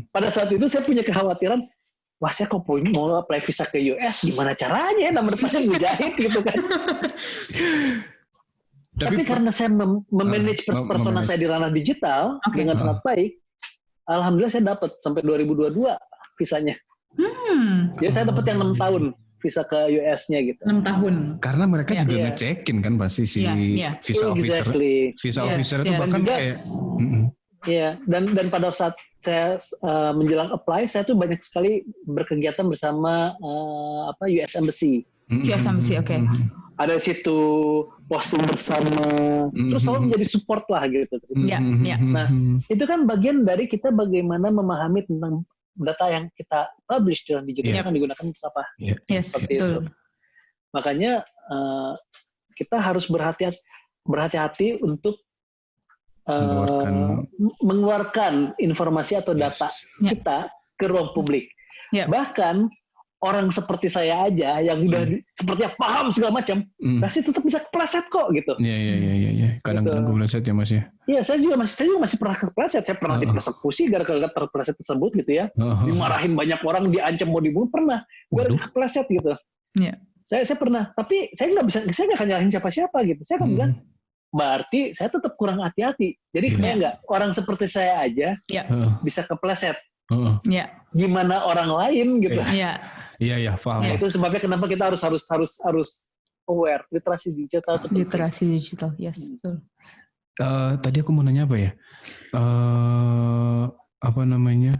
S1: Pada saat itu saya punya kekhawatiran, wah saya kok mau apply visa ke US, gimana caranya nama depannya Mujahid gitu kan. Tapi karena saya memanage persona saya di ranah digital dengan sangat baik, alhamdulillah saya dapat sampai 2022 visanya. Jadi saya dapat yang 6 tahun visa ke US-nya gitu.
S3: 6 tahun.
S2: Karena mereka juga ngecekin kan pasti si visa officer. Visa officer itu bahkan kayak
S1: Iya, dan pada saat saya menjelang apply, saya tuh banyak sekali berkegiatan bersama US Embassy.
S3: US Embassy, oke.
S1: Ada situ posting bersama, terus selalu menjadi support lah gitu. Nah, itu kan bagian dari kita bagaimana memahami tentang data yang kita publish dalam digital akan digunakan untuk apa?
S3: Yes, betul.
S1: Makanya kita harus berhati-hati untuk mengeluarkan informasi atau data kita ke ruang publik. Bahkan orang seperti saya aja yang udah sepertinya paham segala macam, pasti tetap bisa kepleset kok gitu.
S2: Iya. Kadang-kadang kepleset ya Mas ya. Iya,
S1: saya juga masih pernah kepleset. Saya pernah dieksekusi gara-gara terpleset tersebut gitu ya. Dimarahin banyak orang, diancam mau dibunuh, pernah. Gara-gara kepleset gitu. Iya. Saya pernah, tapi saya nggak akan nyalahin siapa-siapa gitu. Saya akan bilang, berarti saya tetap kurang hati-hati. Jadi kayak nggak, orang seperti saya aja bisa kepleset. Gimana orang lain gitu?
S2: Iya, paham.
S1: Itu sebabnya kenapa kita harus aware, literasi digital.
S3: Literasi digital, yes, betul.
S2: Tadi aku mau nanya apa ya? Apa namanya?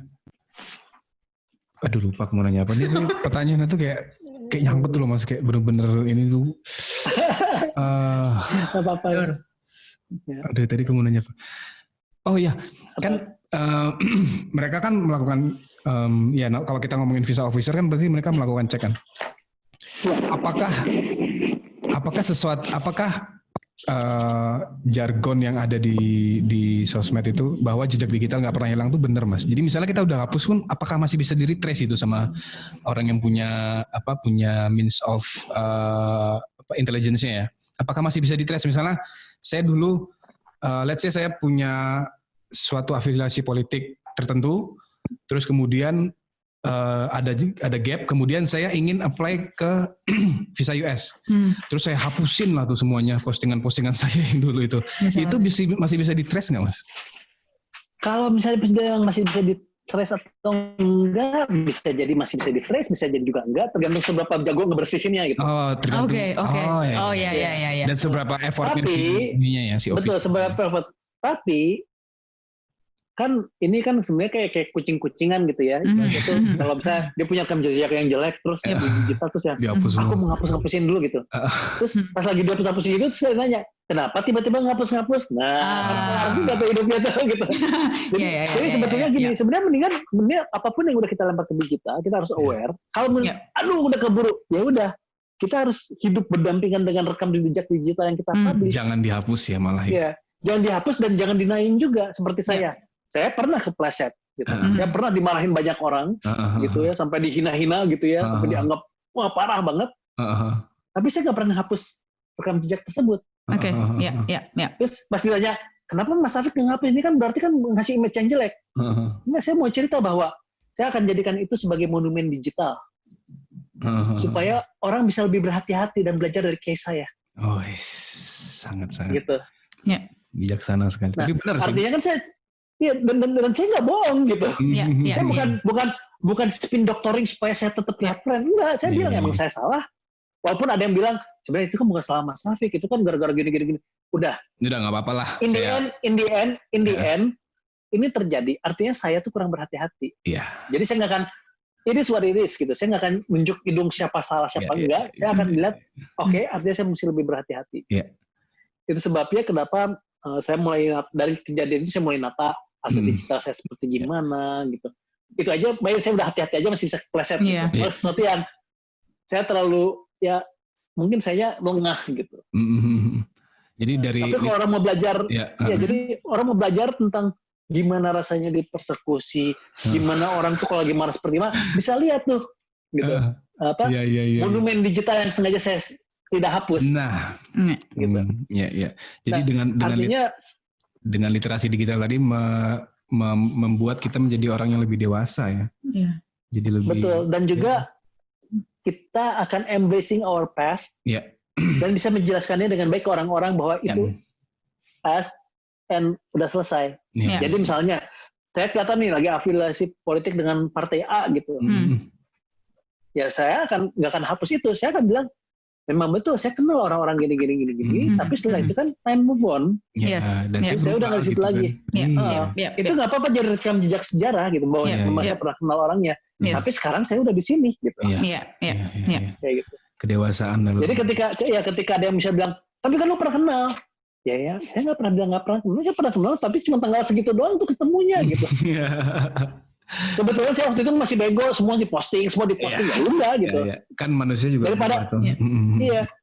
S2: Aduh lupa aku mau nanya apa. Ini pertanyaan itu kayak nyangkut tuh loh Mas, kayak bener-bener ini tuh.
S1: Apa-apa.
S2: Aduh tadi aku mau nanya apa? Oh iya, kan mereka kan melakukan kalau kita ngomongin visa officer kan berarti mereka melakukan cek kan. Apakah jargon yang ada di sosmed itu bahwa jejak digital nggak pernah hilang tuh benar Mas? Jadi misalnya kita udah hapus pun, apakah masih bisa di retrace itu sama orang yang punya means of intelligence-nya ya? Apakah masih bisa di trace? Misalnya saya dulu, let's say saya punya suatu afiliasi politik tertentu, terus kemudian ada gap, kemudian saya ingin apply ke visa US, terus saya hapusin lah tuh semuanya postingan-postingan saya yang dulu itu. Itu masih bisa di trace nggak Mas?
S1: Kalau misalnya masih bisa di trace atau enggak, bisa jadi masih bisa di trace, bisa jadi juga enggak, tergantung seberapa jago ngebersihinnya gitu.
S2: Tergantung.
S3: Oke.
S2: Dan seberapa effortnya ya si office.
S1: Betul, seberapa effort. Tapi kan ini kan sebenarnya kayak kucing-kucingan gitu ya. Itu kalau misalnya dia punya rekam jejak yang jelek terus di digital terus ya aku mau ngapus-ngapusin dulu gitu. Terus pas lagi dihapus-hapusin gitu terus saya nanya, kenapa tiba-tiba ngapus-ngapus? Nah, aku nggak tahu hidupnya tuh gitu. Jadi sebetulnya gini, sebenarnya mendingan apapun yang udah kita lempar ke digital, kita harus aware. Kalau udah keburu, ya udah. Kita harus hidup berdampingan dengan rekam jejak digital yang kita publish.
S2: Jangan dihapus ya malah ya.
S1: Jangan dihapus dan jangan dinaik juga seperti saya. Saya pernah kepleset gitu. Saya pernah dimarahin banyak orang gitu ya, sampai dihina-hina gitu ya, sampai dianggap wah parah banget. Tapi saya nggak pernah hapus rekam jejak tersebut.
S3: Oke.
S1: Terus pasti tanya, kenapa Mas Afiq ngapus ini, kan berarti kan ngasih image yang jelek. Enggak, saya mau cerita bahwa saya akan jadikan itu sebagai monumen digital. Supaya orang bisa lebih berhati-hati dan belajar dari case saya.
S2: Oh, sangat-sangat.
S1: Gitu.
S2: Bijaksana sekali.
S1: Nah,
S2: tapi benar sih.
S1: Artinya kan saya dan saya nggak bohong gitu. Saya bukan spin doctoring supaya saya tetap lihat tren. Enggak, saya bilang emang saya salah. Walaupun ada yang bilang sebenarnya itu kan bukan salah Mas Afiq, itu kan gara-gara gini. Udah nggak
S2: apa-apa lah.
S1: In the end ini terjadi. Artinya saya tuh kurang berhati-hati. Jadi saya nggak akan it is what it is gitu. Saya nggak akan nunjuk hidung siapa salah siapa enggak. Saya akan lihat artinya saya mesti lebih berhati-hati. Itu sebabnya kenapa saya mulai dari kejadian itu saya mulai nata aset digital saya seperti gimana gitu. Itu aja, baik saya udah hati-hati aja masih bisa kepleset. Kalau sesuatu yang saya terlalu mungkin saya lengah gitu.
S2: Jadi
S1: tapi kalau orang mau belajar, jadi orang mau belajar tentang gimana rasanya dipersekusi, gimana orang tuh kalau lagi marah seperti mana, bisa lihat tuh gitu. Monumen digital yang sengaja saya tidak hapus.
S2: Nah, gitu. Jadi dengan literasi digital tadi membuat kita menjadi orang yang lebih dewasa ya. Jadi lebih.
S1: Betul. Dan juga kita akan embracing our past dan bisa menjelaskannya dengan baik ke orang-orang bahwa itu as and udah selesai. Jadi misalnya saya kelihatan nih lagi afiliasi politik dengan partai A gitu. Ya saya nggak akan hapus itu. Saya akan bilang memang betul saya kenal orang-orang gini. Tapi setelah itu kan time move on. Dan saya udah nggak di situ lagi. Itu nggak apa-apa jadi rekam jejak sejarah gitu bahwa saya pernah kenal orangnya. Tapi sekarang saya udah di sini gitu. Kayak gitu.
S2: Kedewasaan.
S1: Jadi ketika ada yang bisa bilang, tapi kan lu pernah kenal. Ya, saya nggak pernah bilang nggak pernah kenal. Saya pernah kenal, tapi cuma tanggal segitu doang tuh ketemunya gitu. Kebetulan saya waktu itu masih bego, semua diposting ya udah gitu.
S2: Kan manusia juga
S1: daripada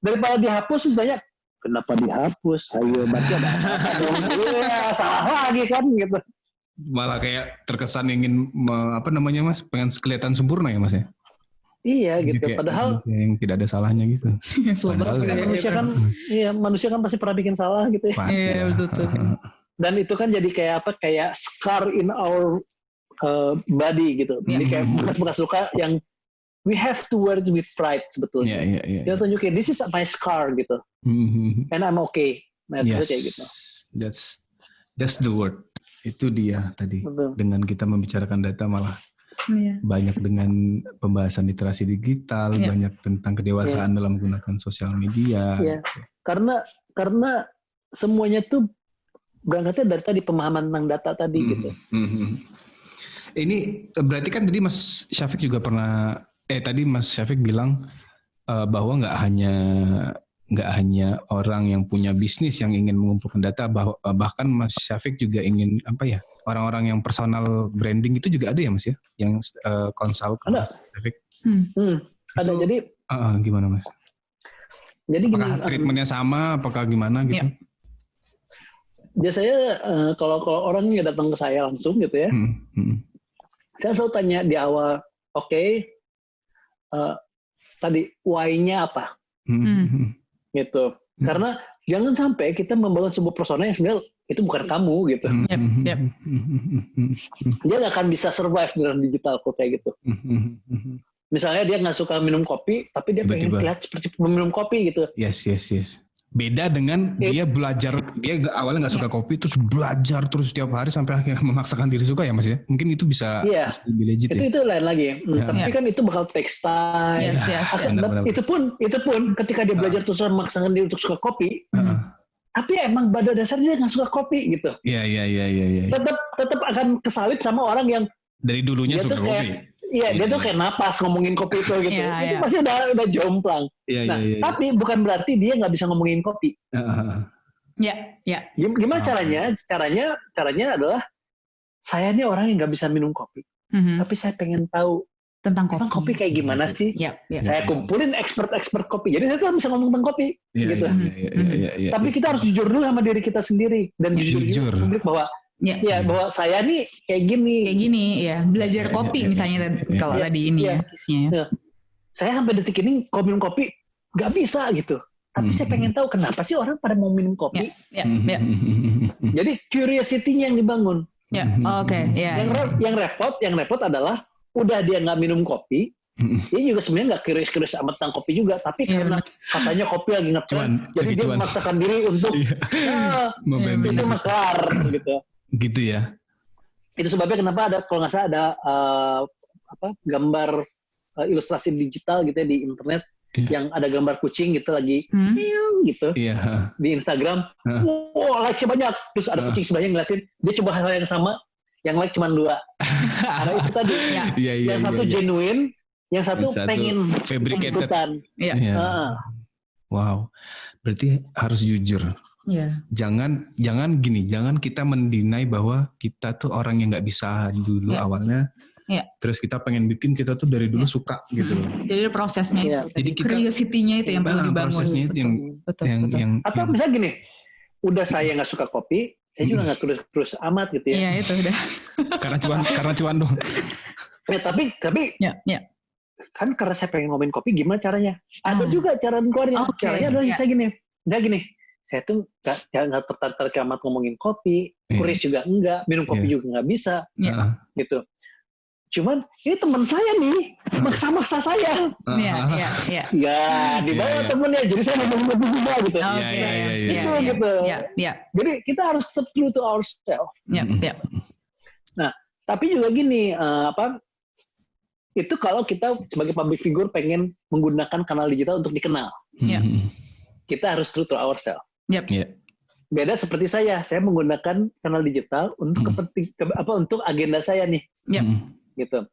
S1: daripada dihapus sebenarnya kenapa dihapus? Ayo baca dong. Salah lagi kan gitu.
S2: Malah kayak terkesan ingin Mas, pengen kelihatan sempurna ya Mas ya.
S1: Iya gitu. Padahal
S2: yang tidak ada salahnya gitu.
S1: Padahal manusia kan pasti pernah bikin salah gitu ya.
S2: Pasti.
S3: Betul.
S1: Dan itu kan jadi kayak scar in our body gitu. Jadi kayak bekas-bekas luka yang we have to wear it with pride sebetulnya. Kita tunjukin this is my scar gitu. And I'm okay. Nah, kayak gitu.
S2: That's the word. Itu dia tadi. Betul. Dengan kita membicarakan data malah banyak dengan pembahasan literasi digital, banyak tentang kedewasaan dalam menggunakan sosial media.
S1: Karena semuanya tuh berangkatnya dari tadi pemahaman tentang data tadi gitu.
S2: Ini berarti kan tadi Mas Syafiq juga pernah tadi Mas Syafiq bilang bahwa nggak hanya orang yang punya bisnis yang ingin mengumpulkan data, bahkan Mas Syafiq juga ingin orang-orang yang personal branding itu juga ada ya Mas ya, yang konsul ke Mas Syafiq.
S1: Ada. Jadi
S2: gimana Mas?
S1: Jadi
S2: apakah treatmentnya sama, apakah gimana gitu?
S1: Biasanya kalau orang yang datang ke saya langsung gitu ya, saya selalu tanya di awal, tadi why-nya apa? Gitu. Karena jangan sampai kita membangun sebuah persona yang sebenarnya itu bukan kamu gitu. Dia nggak akan bisa survive dalam digital kok kayak gitu. Misalnya dia nggak suka minum kopi, tapi dia pengen kelihatan seperti peminum kopi gitu.
S2: Yes. Beda dengan dia belajar, dia awalnya nggak suka kopi, terus belajar terus setiap hari sampai akhirnya memaksakan diri suka ya Mas ya. Mungkin itu bisa lebih legit
S1: itu lain lagi. Tapi kan itu bakal takes time. Itu pun ketika dia belajar terus memaksakan diri untuk suka kopi, tapi emang pada dasarnya dia nggak suka kopi gitu.
S2: Iya.
S1: Tetap akan kesalip sama orang yang
S2: dari dulunya suka kopi.
S1: Dia tuh kayak napas ngomongin kopi itu gitu. Itu pasti udah jomplang. Tapi bukan berarti dia nggak bisa ngomongin kopi. Gimana caranya? Caranya adalah saya nih orang yang nggak bisa minum kopi, tapi saya pengen tahu
S3: tentang
S1: kopi kayak gimana sih. Saya kumpulin expert kopi. Jadi saya tuh bisa ngomong tentang kopi, gitu. Tapi kita harus jujur dulu sama diri kita sendiri dan jujur publik bahwa bahwa saya nih kayak gini.
S3: Belajar kopi misalnya kalau tadi ini case-nya.
S1: Saya sampai detik ini kalau minum kopi nggak bisa gitu. Tapi saya pengen tahu kenapa sih orang pada mau minum kopi. Jadi curiosity-nya yang dibangun. Yang repot adalah udah dia nggak minum kopi. Dia juga sebenarnya nggak curious amat tentang kopi juga, tapi karena katanya kopi lagi ngetren, jadi dia memaksakan diri untuk itu makar gitu.
S2: Gitu ya.
S1: Itu sebabnya kenapa ada, kalau nggak salah ada gambar ilustrasi digital gitu ya di internet yang ada gambar kucing gitu lagi gitu di Instagram. Like-nya banyak, terus ada kucing sebelahnya ngeliatin, dia coba hal yang sama, yang like cuma 2. Karena itu tadi yang satu genuine, yang satu pengen
S2: fabricated. Wow, berarti harus jujur. Jangan gini, jangan kita mendinai bahwa kita tuh orang yang nggak bisa dulu awalnya. Terus kita pengen bikin, kita tuh dari dulu suka gitu loh.
S3: Jadi prosesnya itu. Jadi curiosity-nya itu yang perlu dibangun.
S2: Prosesnya itu yang
S1: atau misalnya gini, udah saya nggak suka kopi, saya juga nggak terus amat gitu ya.
S3: Iya itu udah.
S2: karena cuan dong.
S1: Tapi kan karena saya pengen ngomongin kopi, gimana caranya? Ada juga cara keluarnya. Caranya adalah saya gini. Saya tuh nggak tertarik amat ngomongin kopi, curious juga enggak, minum kopi juga nggak bisa, gitu. Cuman ini teman saya nih maksa-maksa saya.
S3: Iya.
S1: Ya dibawa temennya, jadi saya ngomong juga gitu. Gitu. Jadi kita harus true to ourselves. Nah, tapi juga gini, itu kalau kita sebagai public figure pengen menggunakan kanal digital untuk dikenal, kita harus true to ourselves. Beda seperti saya menggunakan kanal digital untuk untuk agenda saya nih. Gitu.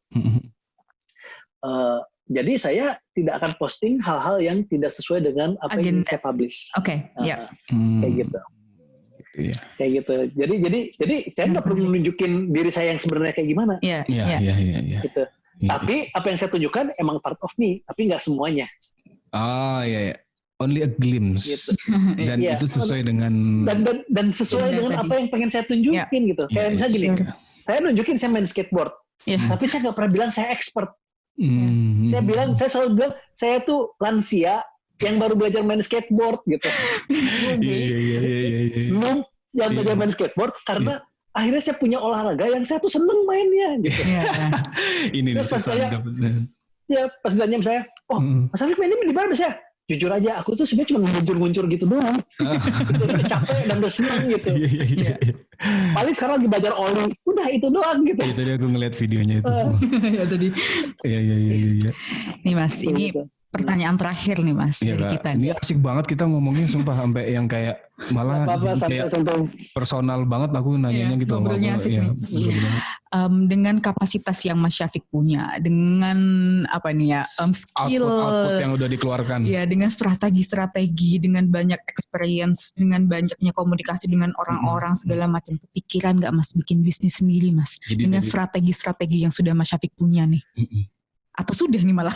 S1: Jadi saya tidak akan posting hal-hal yang tidak sesuai dengan apa yang saya publish. Kayak gitu. Kayak gitu. Jadi saya nggak perlu nunjukin diri saya yang sebenarnya kayak gimana. Gitu. Tapi apa yang saya tunjukkan emang part of me, tapi nggak semuanya.
S2: Only a glimpse. Gitu. Dan itu sesuai dengan
S1: dan sesuai dengan apa yang pengen saya tunjukin gitu. Kayak misalnya gini, saya nunjukin saya main skateboard. Tapi saya nggak pernah bilang saya expert. Saya selalu bilang saya tuh lansia yang baru belajar main skateboard gitu. Belum yang belajar main skateboard karena akhirnya saya punya olahraga yang saya tuh seneng mainnya gitu.
S2: Ini
S1: pas ditanya saya, Mas Afif mainnya di mana saya? Jujur aja, aku tuh sebenarnya cuma nguncur-nguncur gitu doang. Udah capek dan udah seneng gitu. Paling sekarang lagi belajar ollie, udah itu doang gitu.
S2: Itu dia, aku ngeliat videonya itu.
S3: Ya tadi.
S2: Iya.
S3: Nih Mas, ini pertanyaan terakhir nih Mas dari kita.
S2: Ini asik banget kita ngomongnya, sumpah sampai yang kayak malah kayak personal banget aku nanyanya gitu.
S3: Ngobrolnya asik nih. Dengan kapasitas yang Mas Syafiq punya, dengan skill
S2: output yang udah dikeluarkan.
S3: Ya, dengan strategi, dengan banyak experience, dengan banyaknya komunikasi dengan orang-orang segala macam, kepikiran nggak Mas bikin bisnis sendiri Mas? Dengan strategi-strategi yang sudah Mas Syafiq punya nih. Atau sudah nih malah?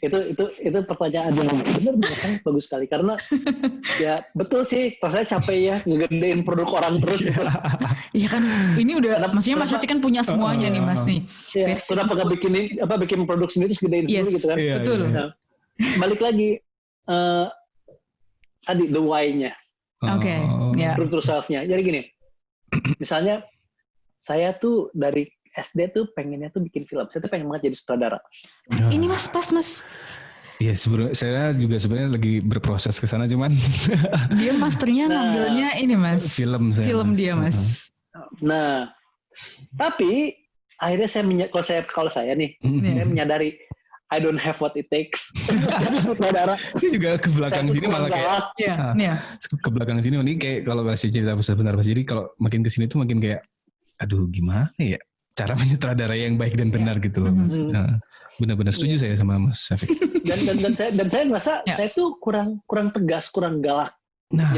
S1: itu pertanyaan yang benar sangat bagus sekali karena ya betul sih rasanya capek ya ngegedein produk orang terus gitu.
S3: Iya kan ini udah maksudnya Mas Syafiq kan punya semuanya nih Mas nih.
S1: Kenapa nggak bikin produk sendiri terus gedein sendiri gitu kan?
S3: Betul.
S1: Nah, balik lagi tadi the why-nya. True to self-nya. Jadi gini, misalnya saya tuh dari SD tuh pengennya tuh bikin film. Saya tuh pengen banget jadi sutradara.
S3: Ini Mas, pas Mas.
S2: Iya, saya juga sebenarnya lagi berproses ke sana, cuman
S3: dia masternya ngambilnya ini Mas.
S2: Film
S3: dia Mas.
S1: Nah, tapi akhirnya kalau saya nih, saya menyadari I don't have what it takes. Jadi sutradara.
S2: Saya juga ke belakang sini malah kayak ke belakang sini ini kayak kalau masih cerita sebentar Mas. Jadi kalau makin kesini tuh makin kayak aduh gimana ya cara menyutradara yang baik dan benar gitu loh Mas. Nah, benar-benar setuju saya sama Mas Syafiq.
S1: Dan saya merasa saya tuh kurang tegas, kurang galak.
S2: Nah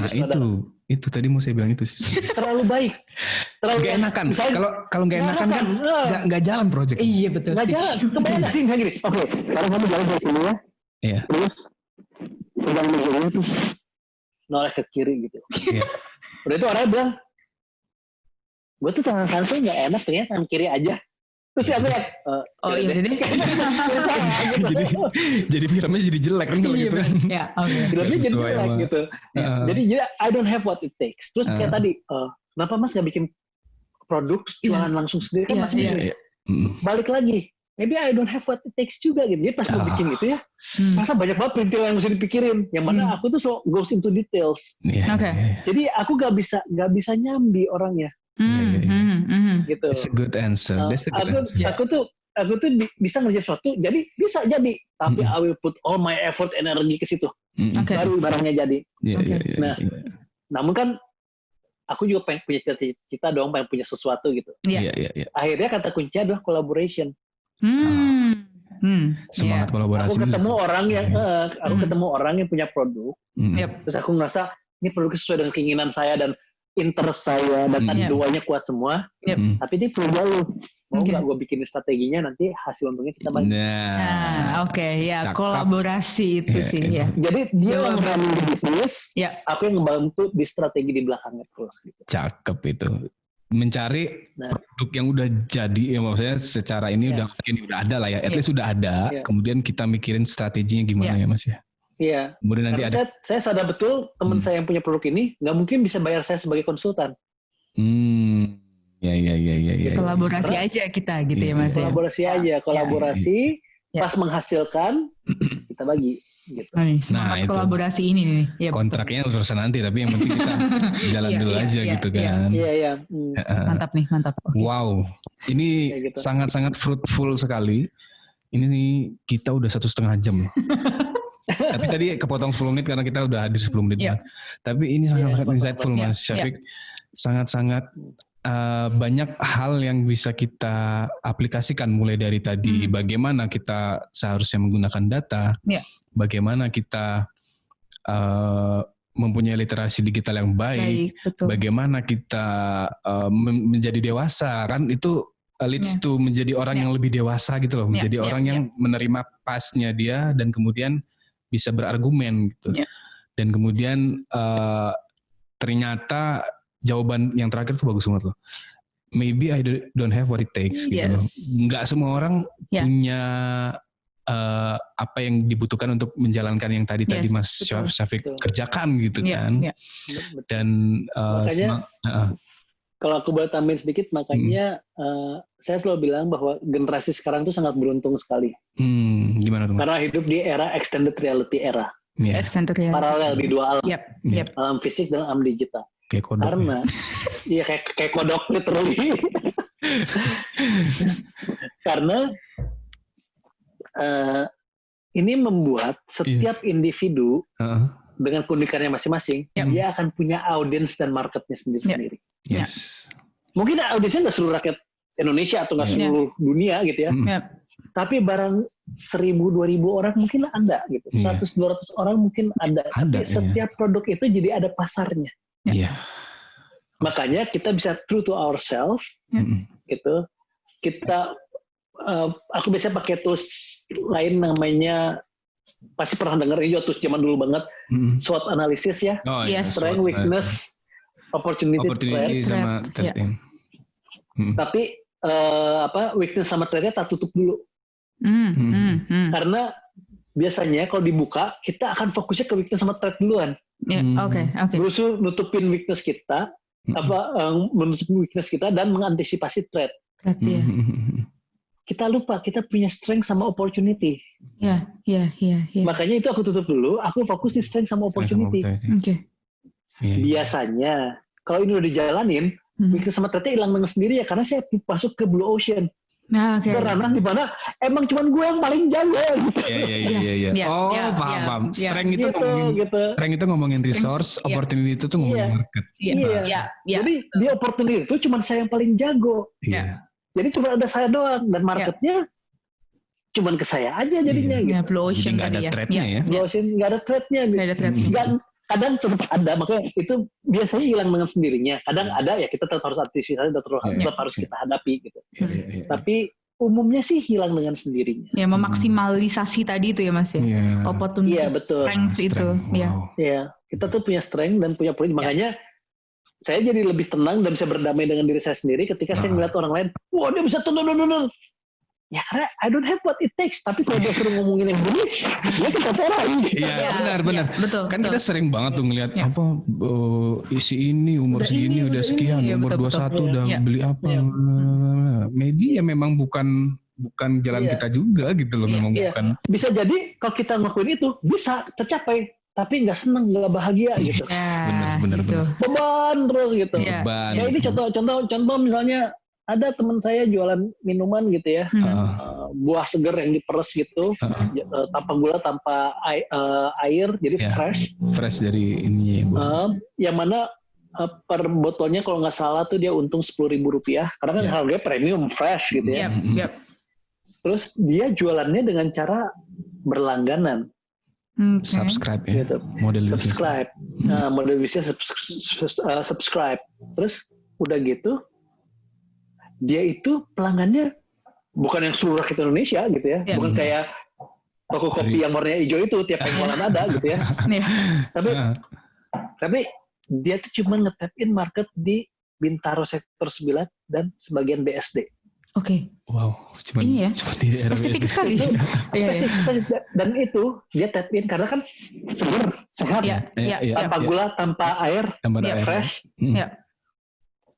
S2: itu tadi mau saya bilang itu sih.
S1: Terlalu baik.
S2: Gak enakan. Kalau gak enakan kan gak jalan proyek.
S3: Iya betul.
S1: Gak jalan. Kebayang gak sih kayak gini? Oke, sekarang kamu jalan dari sini ya.
S2: Iya.
S1: Terus pegang meja terus noleh ke kiri gitu. Iya. Udah itu orangnya bilang, gue tuh tangan kanan tuh gak enak, ternyata tangan kiri aja. Terus aku lihat,
S3: iya udah deh.
S2: Jadi filmnya jadi jelek kan kalau gitu kan.
S3: Iya, oke.
S1: Filmnya jadi jelek gitu. Jadi I don't have what it takes. Terus kayak tadi, kenapa Mas gak bikin produk jualan langsung sendiri kan Mas bikin. Balik lagi, maybe I don't have what it takes juga gitu. Jadi pas mau bikin gitu ya, masa banyak banget perintil yang mesti dipikirin. Yang mana aku tuh so goes into details. Jadi aku gak bisa nyambi orangnya. Gitu.
S2: It's a good answer.
S1: Aku tuh bisa ngerjain sesuatu, jadi bisa jadi. Tapi I will put all my effort, energi ke situ. Baru barangnya jadi. Nah, namun kan aku juga pengen punya cita-cita dong, pengen punya sesuatu gitu. Akhirnya kata kuncinya adalah collaboration.
S2: Semangat kolaborasi.
S1: Aku ketemu orang yang punya produk. Terus aku ngerasa ini produk sesuai dengan keinginan saya dan interest saya dan duanya kuat semua. Tapi ini perlu jalur. Mau nggak gue bikin strateginya, nanti hasil untungnya kita bagi.
S3: Kolaborasi itu sih ya.
S1: Jadi dia yang running di bisnis, aku yang ngebantu di strategi di belakangnya terus. Gitu.
S2: Cakep itu. Mencari produk yang udah jadi, ya maksudnya secara ini udah ada lah ya. At least udah ada. Kemudian kita mikirin strateginya gimana ya Mas ya.
S1: Iya.
S2: Kemudian nanti
S1: saya sadar betul teman saya yang punya produk ini nggak mungkin bisa bayar saya sebagai konsultan.
S2: Iya.
S3: Kolaborasi aja kita gitu ya Mas.
S1: Kolaborasi pas menghasilkan kita bagi. Gitu.
S3: Semangat kolaborasi ini nih.
S2: Ya, kontraknya urusan nanti, tapi yang penting kita jalan dulu aja gitu kan.
S1: Iya.
S3: Mantap. Okay.
S2: Wow, ini gitu. Sangat-sangat fruitful sekali. Ini nih kita udah 1,5 jam loh. Tapi tadi kepotong 10 menit karena kita udah hadir 10 menit. Tapi ini sangat-sangat insightful Mas Syafiq. Sangat-sangat banyak hal yang bisa kita aplikasikan, mulai dari tadi bagaimana kita seharusnya menggunakan data, bagaimana kita mempunyai literasi digital yang baik, bagaimana kita menjadi dewasa, kan itu leads to menjadi orang yang lebih dewasa gitu loh, menjadi orang yang menerima pasnya dia dan kemudian bisa berargumen gitu. Dan kemudian ternyata jawaban yang terakhir itu bagus banget loh. Maybe I don't have what it takes gitu loh. Nggak semua orang punya apa yang dibutuhkan untuk menjalankan yang tadi Mas Syafiq kerjakan gitu kan. Dan
S1: makanya kalau aku boleh tambahin sedikit, makanya saya selalu bilang bahwa generasi sekarang tuh sangat beruntung sekali.
S2: Gimana tuh?
S1: Karena hidup di era extended reality era.
S3: Extended reality.
S1: Paralel di dua alam. Alam fisik dan alam digital.
S2: Kayak kodok.
S1: Karena iya kayak kodok literally. Karena ini membuat setiap individu dengan keunikannya masing-masing, dia akan punya audiens dan marketnya sendiri-sendiri.
S2: Yes.
S1: Mungkin audiensnya nggak seluruh rakyat Indonesia atau nggak seluruh dunia gitu ya. Tapi barang 1.000-2.000 orang mungkin ada gitu. 100-200 orang mungkin ada. Tapi setiap produk itu jadi ada pasarnya. Makanya kita bisa true to ourselves, gitu. Kita, aku biasanya pakai tools lain namanya, pasti pernah dengar ini tools zaman dulu banget, SWOT analysis ya, strength, weakness, opportunity threat.
S2: Sama
S1: Tapi weakness sama threat-nya tak tutup dulu. Karena biasanya kalau dibuka kita akan fokusnya ke weakness sama threat duluan.
S3: Oke.
S1: Berusaha nutupin weakness kita, menutup weakness kita dan mengantisipasi threat. Kita lupa kita punya strength sama opportunity. Makanya itu aku tutup dulu. Aku fokus di strength sama opportunity. Biasanya kalau ini udah dijalanin, weakness sama threat-nya hilang dengan sendiri ya, karena saya masuk ke blue ocean. Ranah di mana emang cuman gue yang paling jago.
S2: Iya. Paham. Strength itu strength itu ngomongin resource, opportunity itu tuh ngomongin market.
S1: Jadi di opportunity itu cuman saya yang paling jago. Jadi cuma ada saya doang dan marketnya cuman ke saya aja jadinya.
S3: Blue ocean
S2: nggak ada threat-nya ya.
S1: Blue ocean nggak ada threat-nya. Kadang tetap ada, makanya itu biasanya hilang dengan sendirinya. Kadang ada ya kita tetap harus antisipasi, tetap harus kita hadapi gitu. Tapi umumnya sih hilang dengan sendirinya.
S3: Memaksimalisasi tadi itu ya Mas ya. Opportunity,
S1: betul.
S3: Strength itu.
S1: Kita tuh punya strength dan punya point. Makanya saya jadi lebih tenang dan bisa berdamai dengan diri saya sendiri ketika saya melihat orang lain, wah dia bisa tuh. Ya karena I don't have what it takes. Tapi kalau dia suruh ngomongin yang begini, dia keteteran.
S2: Iya benar.
S3: Betul.
S2: Kan kita sering banget tuh ngelihat isi ini umur segini udah sekian, umur 21 udah beli apa. Maybe ya memang bukan jalan kita juga gitu loh, memang bukan.
S1: Bisa jadi kalau kita ngelakuin itu bisa tercapai, tapi nggak seneng, nggak bahagia gitu.
S2: Benar.
S1: Beban terus gitu.
S2: Beban.
S1: Ya ini contoh misalnya. Ada teman saya jualan minuman gitu ya, buah seger yang diperes gitu, tanpa gula, tanpa air, jadi
S2: fresh dari ininya.
S1: Yang mana per botolnya kalau nggak salah tuh dia untung Rp10.000, karena kan harganya premium fresh gitu ya. Terus dia jualannya dengan cara berlangganan.
S2: Subscribe ya, gitu. Model
S1: subscribe, model bisnisnya subscribe. Terus udah gitu. Dia itu pelanggannya bukan yang seluruh rakyat Indonesia gitu ya, bukan kayak toko kopi yang warnanya hijau itu tiap pengkolan ada gitu ya. Tapi dia tuh cuma nge-tap-in market di Bintaro sektor 9 dan sebagian BSD.
S2: Wow,
S3: ini ya, spesifik sekali.
S1: Spesifik. Dan itu dia tap-in karena kan segar, sehat, tanpa gula, tanpa air, fresh.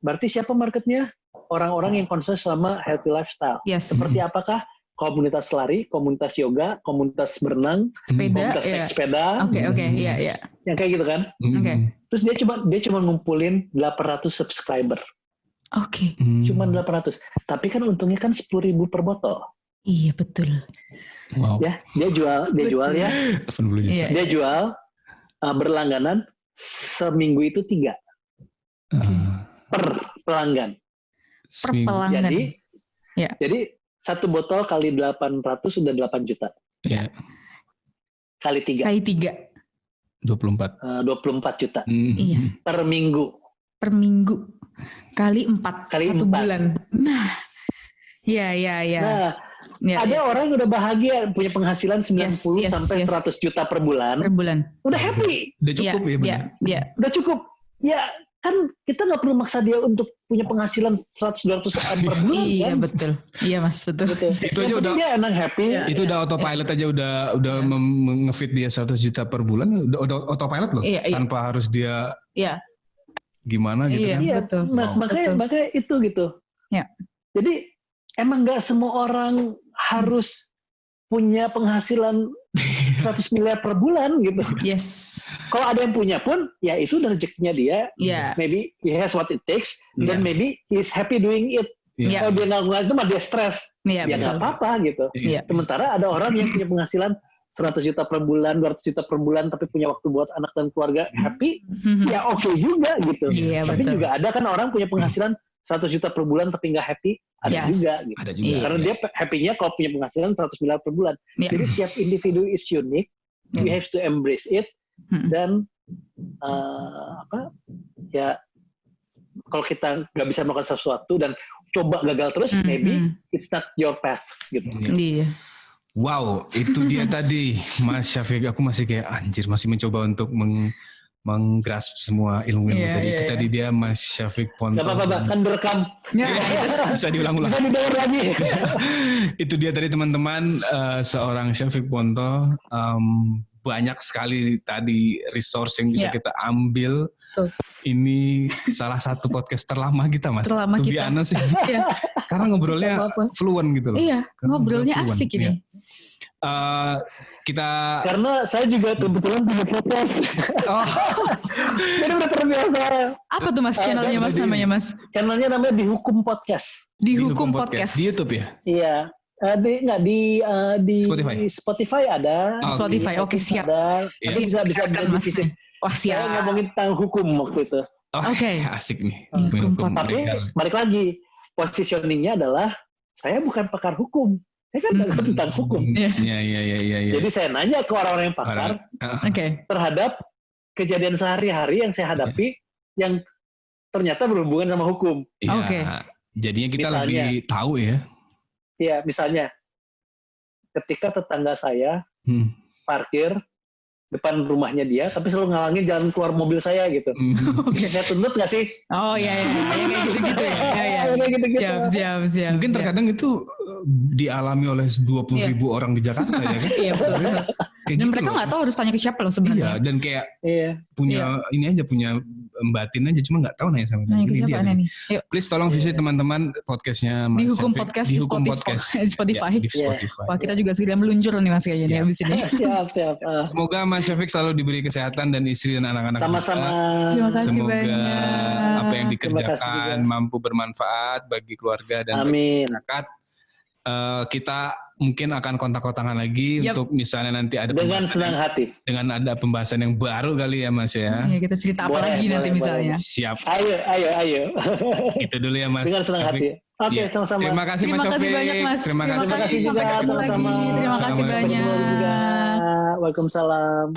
S1: berarti siapa marketnya? Orang-orang yang concern sama healthy lifestyle.
S3: Yes.
S1: Seperti apakah? Komunitas lari, komunitas yoga, komunitas berenang, komunitas naik sepeda.
S3: Oke, iya.
S1: Yang kayak gitu kan?
S3: Oke.
S1: Terus dia cuma ngumpulin 800 subscriber.
S3: Oke.
S1: Cuma 800. Tapi kan untungnya kan 10.000 per botol.
S3: Iya, betul.
S1: Wow. Ya, dia jual ya. Dia jual berlangganan seminggu itu 3. Per pelanggan. Jadi satu botol kali 800 sudah 8 juta.
S2: Iya.
S1: Kali 3.
S2: 24
S1: juta.
S3: Iya.
S1: Per minggu.
S3: Kali 4. Satu bulan. Nah. Iya.
S1: Nah, ada orang yang udah bahagia punya penghasilan 90 sampai 100 juta per bulan. Udah happy.
S2: Udah cukup
S3: ya.
S1: Udah cukup. Ya, kan kita nggak perlu maksa dia untuk punya penghasilan 100-200 per bulan.
S3: Iya,
S1: kan?
S3: Betul. Iya, Mas, betul.
S2: Itu aja udah
S1: dia emang happy.
S2: Itu udah autopilot aja udah nge-feed dia 100 juta per bulan, udah autopilot loh. Tanpa harus dia gimana gitu kan.
S1: Iya, betul. Makanya itu gitu.
S3: Ya.
S1: Jadi emang nggak semua orang harus punya penghasilan 100 miliar per bulan gitu.
S3: Yes.
S1: Kalau ada yang punya pun, ya itu rezekinya dia. Maybe he has what it takes, then maybe he's happy doing it. Kalau dia nggak itu mah dia stres. Ya nggak apa-apa gitu. Sementara ada orang yang punya penghasilan 100 juta per bulan, 200 juta per bulan, tapi punya waktu buat anak dan keluarga happy, ya oke juga gitu. Tapi juga ada kan orang punya penghasilan 100 juta per bulan tapi nggak happy, ada juga gitu.
S2: Ada juga.
S1: Karena dia happy-nya kalau punya penghasilan 100 miliar per bulan. Jadi tiap individu is unique, we have to embrace it, dan kalau kita nggak bisa melakukan sesuatu dan coba gagal terus, maybe it's not your path gitu.
S3: Iya.
S2: Wow, itu dia tadi Mas Syafiq. Aku masih kayak anjir, masih mencoba untuk menggrasp semua ilmu-ilmu tadi. Itu tadi dia Mas Syafiq Ponto.
S1: Gak apa-apa, kan direkam.
S2: Bisa diulang-ulang.
S1: Bisa didengar lagi.
S2: Itu dia tadi teman-teman, seorang Syafiq Ponto. Banyak sekali tadi resource yang bisa kita ambil.
S3: Tuh.
S2: Ini salah satu podcast terlama kita, Mas.
S3: Terlama
S2: kita. Biasa sih. Karena ngobrolnya fluent gitu loh.
S3: Iya, ngobrolnya asik ini.
S1: Karena saya juga kebetulan punya podcast. Jadi udah terbiasa.
S3: Apa tuh Mas channelnya Mas namanya Mas?
S1: Channelnya namanya Di Hukum Podcast.
S3: Di Hukum Podcast.
S2: Di YouTube ya?
S1: Iya. Di Spotify ada.
S3: Spotify, oke siap.
S1: Ada. Itu bisa
S3: Mas. Wah siap.
S1: Saya ngomongin tentang hukum waktu itu.
S2: Oke. Asik nih.
S1: Tapi balik lagi, positioningnya adalah saya bukan pakar hukum. Saya kan nggak ngerti tentang hukum.
S2: Iya.
S1: Jadi saya nanya ke orang-orang yang pakar terhadap kejadian sehari-hari yang saya hadapi yang ternyata berhubungan sama hukum.
S3: Oke.
S2: Jadinya kita lebih tahu ya.
S1: Iya, misalnya ketika tetangga saya parkir depan rumahnya dia, tapi selalu ngalangin jalan keluar mobil saya gitu. Saya tuntut nggak sih?
S3: Oh iya, kayak gitu-gitu ya. Siap.
S2: Mungkin terkadang itu dialami oleh 20.000 orang di Jakarta ya kan?
S3: Iya betul. Dan gitu mereka nggak tahu harus tanya ke siapa loh sebenarnya.
S2: Iya, dan kayak punya batin aja, cuma nggak tahu nanya sama ini dia. Please tolong visit teman-teman podcastnya Mas
S3: Di Hukum
S2: Syafiq.
S3: Podcast
S2: Di Hukum Podcast
S3: Spotify.
S2: Di Spotify.
S3: Wah, kita juga segera meluncur nih Mas kayaknya nih abis ini.
S1: Siap.
S2: Semoga Mas Syafiq selalu diberi kesehatan dan istri dan anak-anak.
S1: Sama-sama.
S3: Terima kasih
S2: semoga
S3: banyak.
S2: apa yang dikerjakan mampu bermanfaat bagi keluarga dan bagi masyarakat. Kita mungkin akan kontak-kontakan lagi untuk misalnya nanti ada
S1: dengan senang hati.
S2: Dengan ada pembahasan yang baru kali ya Mas ya.
S3: Iya, kita cerita apa lagi nanti misalnya.
S2: Siap.
S1: Ayo.
S2: Itu dulu ya Mas.
S1: Dengan senang hati. Oke, sama-sama.
S2: Terima kasih Mas Syafiq.
S3: Terima kasih banyak Mas.
S2: Terima kasih
S3: juga. Sampai ketemu lagi. Terima kasih banyak.
S1: Waalaikumsalam.